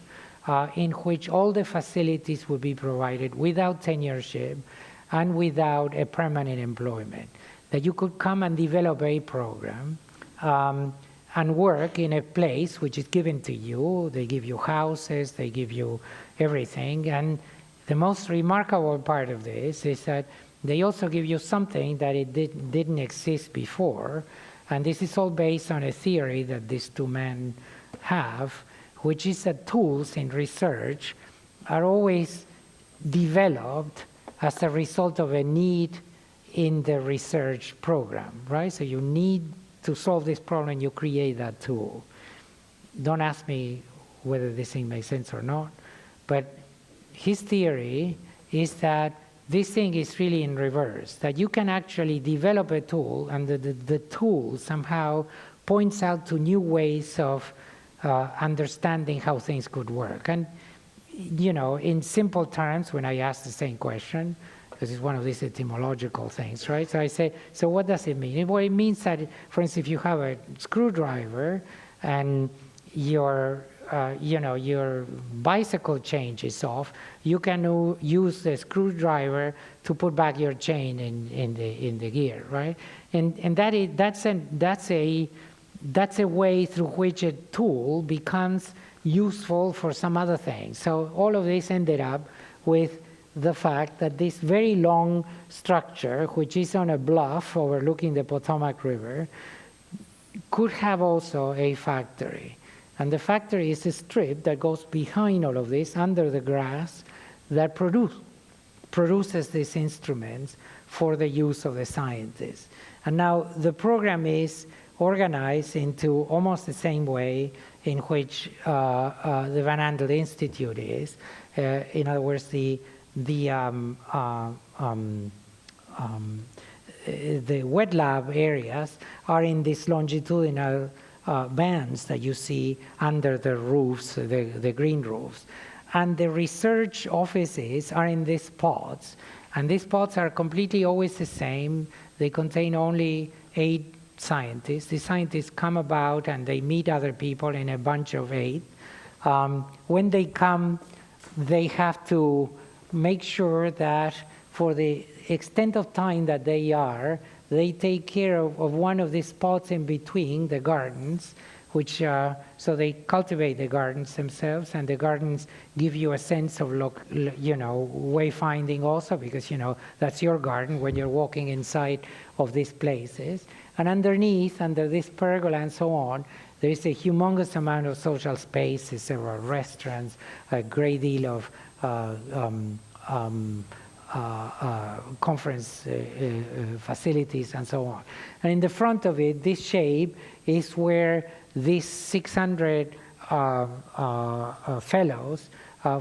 in which all the facilities would be provided without tenureship and without a permanent employment. That you could come and develop a program and work in a place which is given to you. They give you houses, they give you everything. And the most remarkable part of this is that they also give you something that it didn't exist before. And this is all based on a theory that these two men have, which is that tools in research are always developed as a result of a need in the research program, right? So you need to solve this problem, you create that tool. Don't ask me whether this thing makes sense or not, but his theory is that this thing is really in reverse, that you can actually develop a tool and the tool somehow points out to new ways of understanding how things could work. And, you know, in simple terms, when I ask the same question, because it's one of these etymological things, right? So I say, so what does it mean? Well, it means that, for instance, if you have a screwdriver and your bicycle chain is off, you can use the screwdriver to put back your chain in the gear, right? And that's a way through which a tool becomes useful for some other thing. So all of this ended up with the fact that this very long structure, which is on a bluff overlooking the Potomac River, could have also a factory. And the factory is a strip that goes behind all of this, under the grass, that produces these instruments for the use of the scientists. And now the program is organized into almost the same way in which the Van Andel Institute is. In other words, the wet lab areas are in these longitudinal bands that you see under the roofs, the green roofs. And the research offices are in these pods. And these pods are completely always the same. They contain only 8 scientists. The scientists come about and they meet other people in a bunch of 8. When they come, they have to make sure that for the extent of time that they take care of one of these spots in between the gardens, which so they cultivate the gardens themselves, and the gardens give you a sense of wayfinding also, because that's your garden when you're walking inside of these places. And underneath, under this pergola and so on, there is a humongous amount of social spaces. There are restaurants, a great deal of conference facilities and so on. And in the front of it, this shape is where these 600 fellows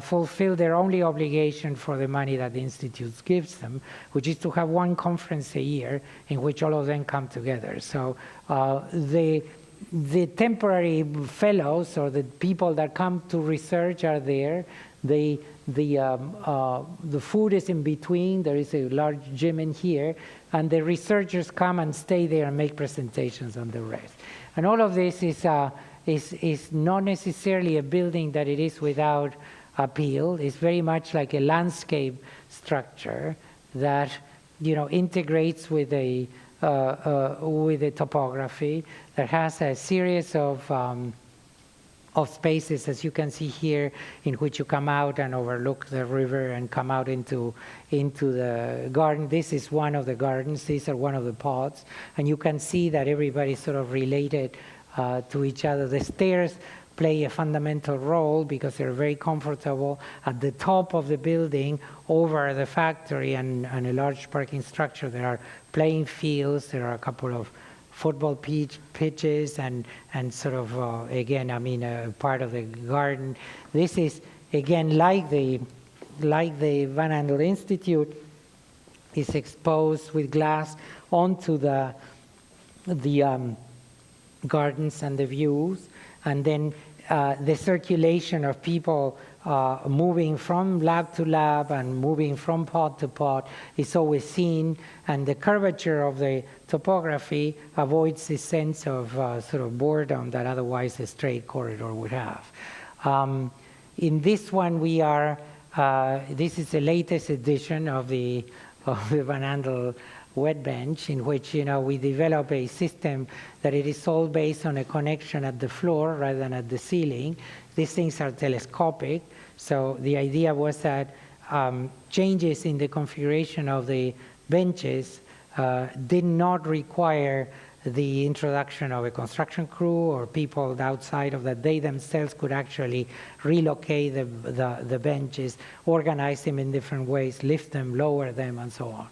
fulfill their only obligation for the money that the Institute gives them, which is to have one conference a year in which all of them come together. So the temporary fellows, or the people that come to research, are there. The food is in between. There is a large gym in here, and the researchers come and stay there and make presentations on the rest. And all of this is not necessarily a building that it is without appeal. It's very much like a landscape structure that integrates with a topography, that has a series of spaces, as you can see here, in which you come out and overlook the river and come out into the garden. This is one of the gardens. These are one of the pods. And you can see that everybody's sort of related to each other. The stairs play a fundamental role because they're very comfortable at the top of the building over the factory and a large parking structure. There are playing fields. There are a couple of football pitches and sort of, again, part of the garden. This is, again, like the Van Andel Institute, is exposed with glass onto the gardens and the views, and then the circulation of people moving from lab to lab and moving from pod to pod is always seen, and the curvature of the topography avoids this sense of sort of boredom that otherwise a straight corridor would have. In this one, we are, this is the latest edition of the Van Andel wet bench, in which we develop a system that it is all based on a connection at the floor rather than at the ceiling. These things are telescopic, so the idea was that changes in the configuration of the benches did not require the introduction of a construction crew or people outside of that. They themselves could actually relocate the benches, organize them in different ways, lift them, lower them, and so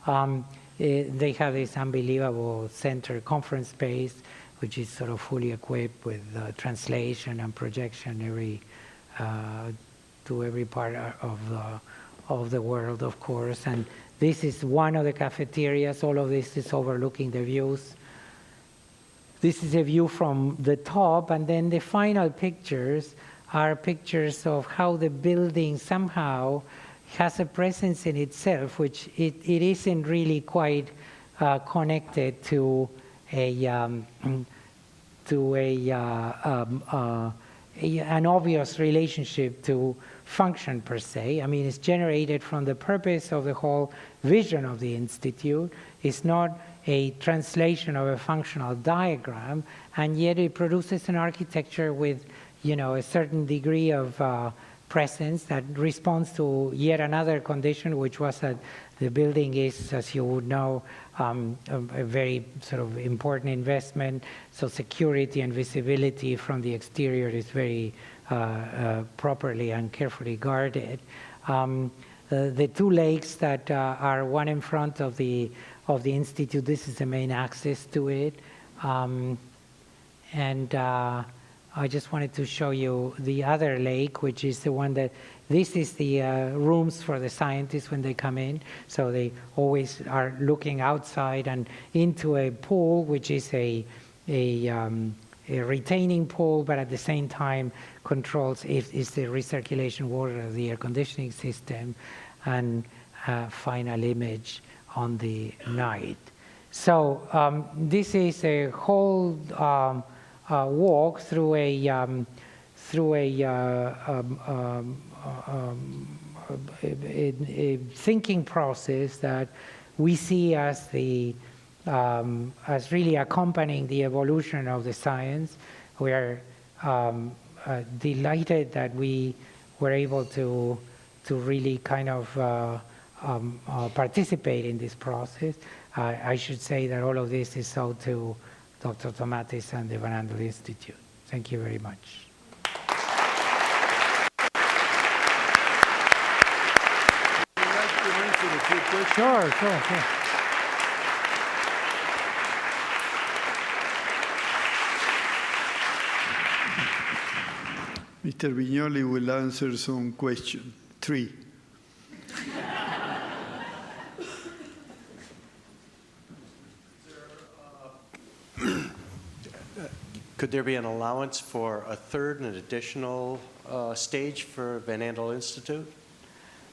on. They have this unbelievable center conference space, which is sort of fully equipped with translation and projection to every part of the world, of course. And this is one of the cafeterias. All of this is overlooking the views. This is a view from the top, and then the final pictures are pictures of how the building somehow has a presence in itself, which it isn't really quite connected to an obvious relationship to function per se. I mean, it's generated from the purpose of the whole vision of the Institute. It's not a translation of a functional diagram, and yet it produces an architecture with, a certain degree of presence that responds to yet another condition, which was that the building is, as you would know, a very sort of important investment. So security and visibility from the exterior is very properly and carefully guarded. The two lakes that are one in front of the Institute, this is the main access to it. I just wanted to show you the other lake, which is the one that, this is the rooms for the scientists when they come in. So they always are looking outside and into a pool, which is a retaining pool, but at the same time controls is the recirculation water of the air conditioning system, and final image on the night. So this is a whole walk through a thinking process that we see as as really accompanying the evolution of the science. We are delighted that we were able to really kind of participate in this process. I should say that all of this is owed to Dr. Tomatis and the Van Andel Institute. Thank you very much. Would you like to answer a few questions? Sure. Mr. Vinoly will answer some questions. 3. Could there be an allowance for a third and additional stage for Van Andel Institute?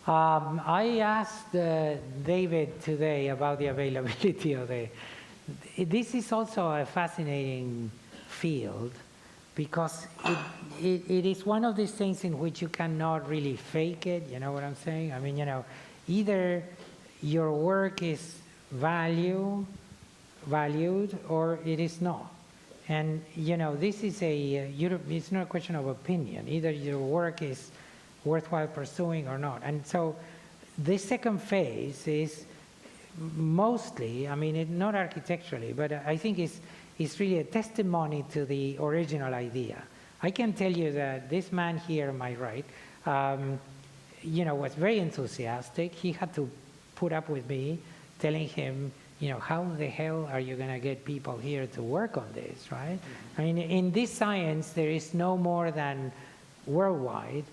I asked David today about the availability of this is also a fascinating field, because it is one of these things in which you cannot really fake it, you know what I'm saying? I mean, either your work is valued or it is not. And, this is it's not a question of opinion. Either your work is worthwhile pursuing or not. And so this second phase is mostly, not architecturally, but I think it's really a testimony to the original idea. I can tell you that this man here on my right, was very enthusiastic. He had to put up with me telling him, how the hell are you going to get people here to work on this, right? I mean, in this science, there is no more than worldwide,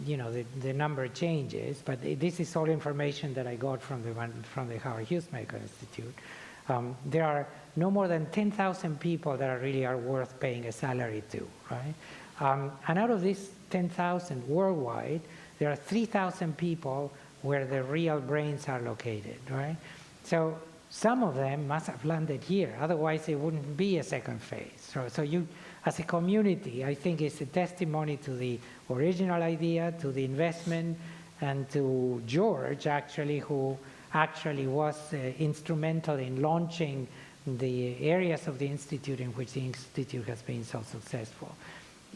the number changes, but this is all information that I got from the Howard Hughes Medical Institute. There are no more than 10,000 people that really are worth paying a salary to, right? And out of these 10,000 worldwide, there are 3,000 people where the real brains are located, right? So some of them must have landed here, otherwise it wouldn't be a second phase. So you, as a community, I think it's a testimony to the original idea, to the investment, and to George, actually, who actually was instrumental in launching the areas of the Institute in which the Institute has been so successful.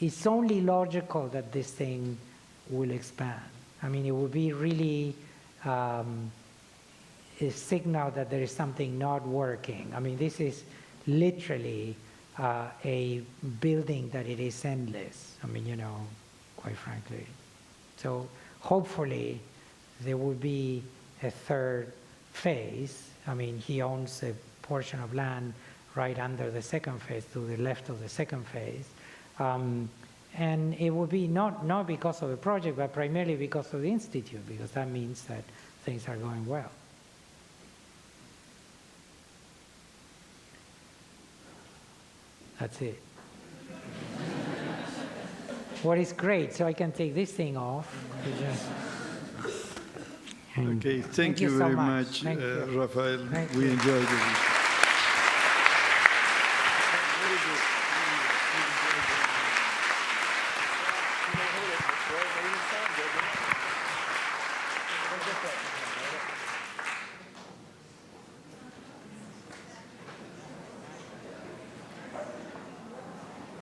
It's only logical that this thing will expand. I mean, it would be really a signal that there is something not working. I mean, this is literally a building that it is endless. I mean, you know, quite frankly. So hopefully there will be a third phase. I mean, he owns a portion of land right under the second phase, to the left of the second phase. And it will be not because of the project, but primarily because of the Institute, because that means that things are going well. That's it. What is great, so I can take this thing off. Okay, thank you so very much. much, Thank you. Rafael. Thank We you. enjoyed it. Very good.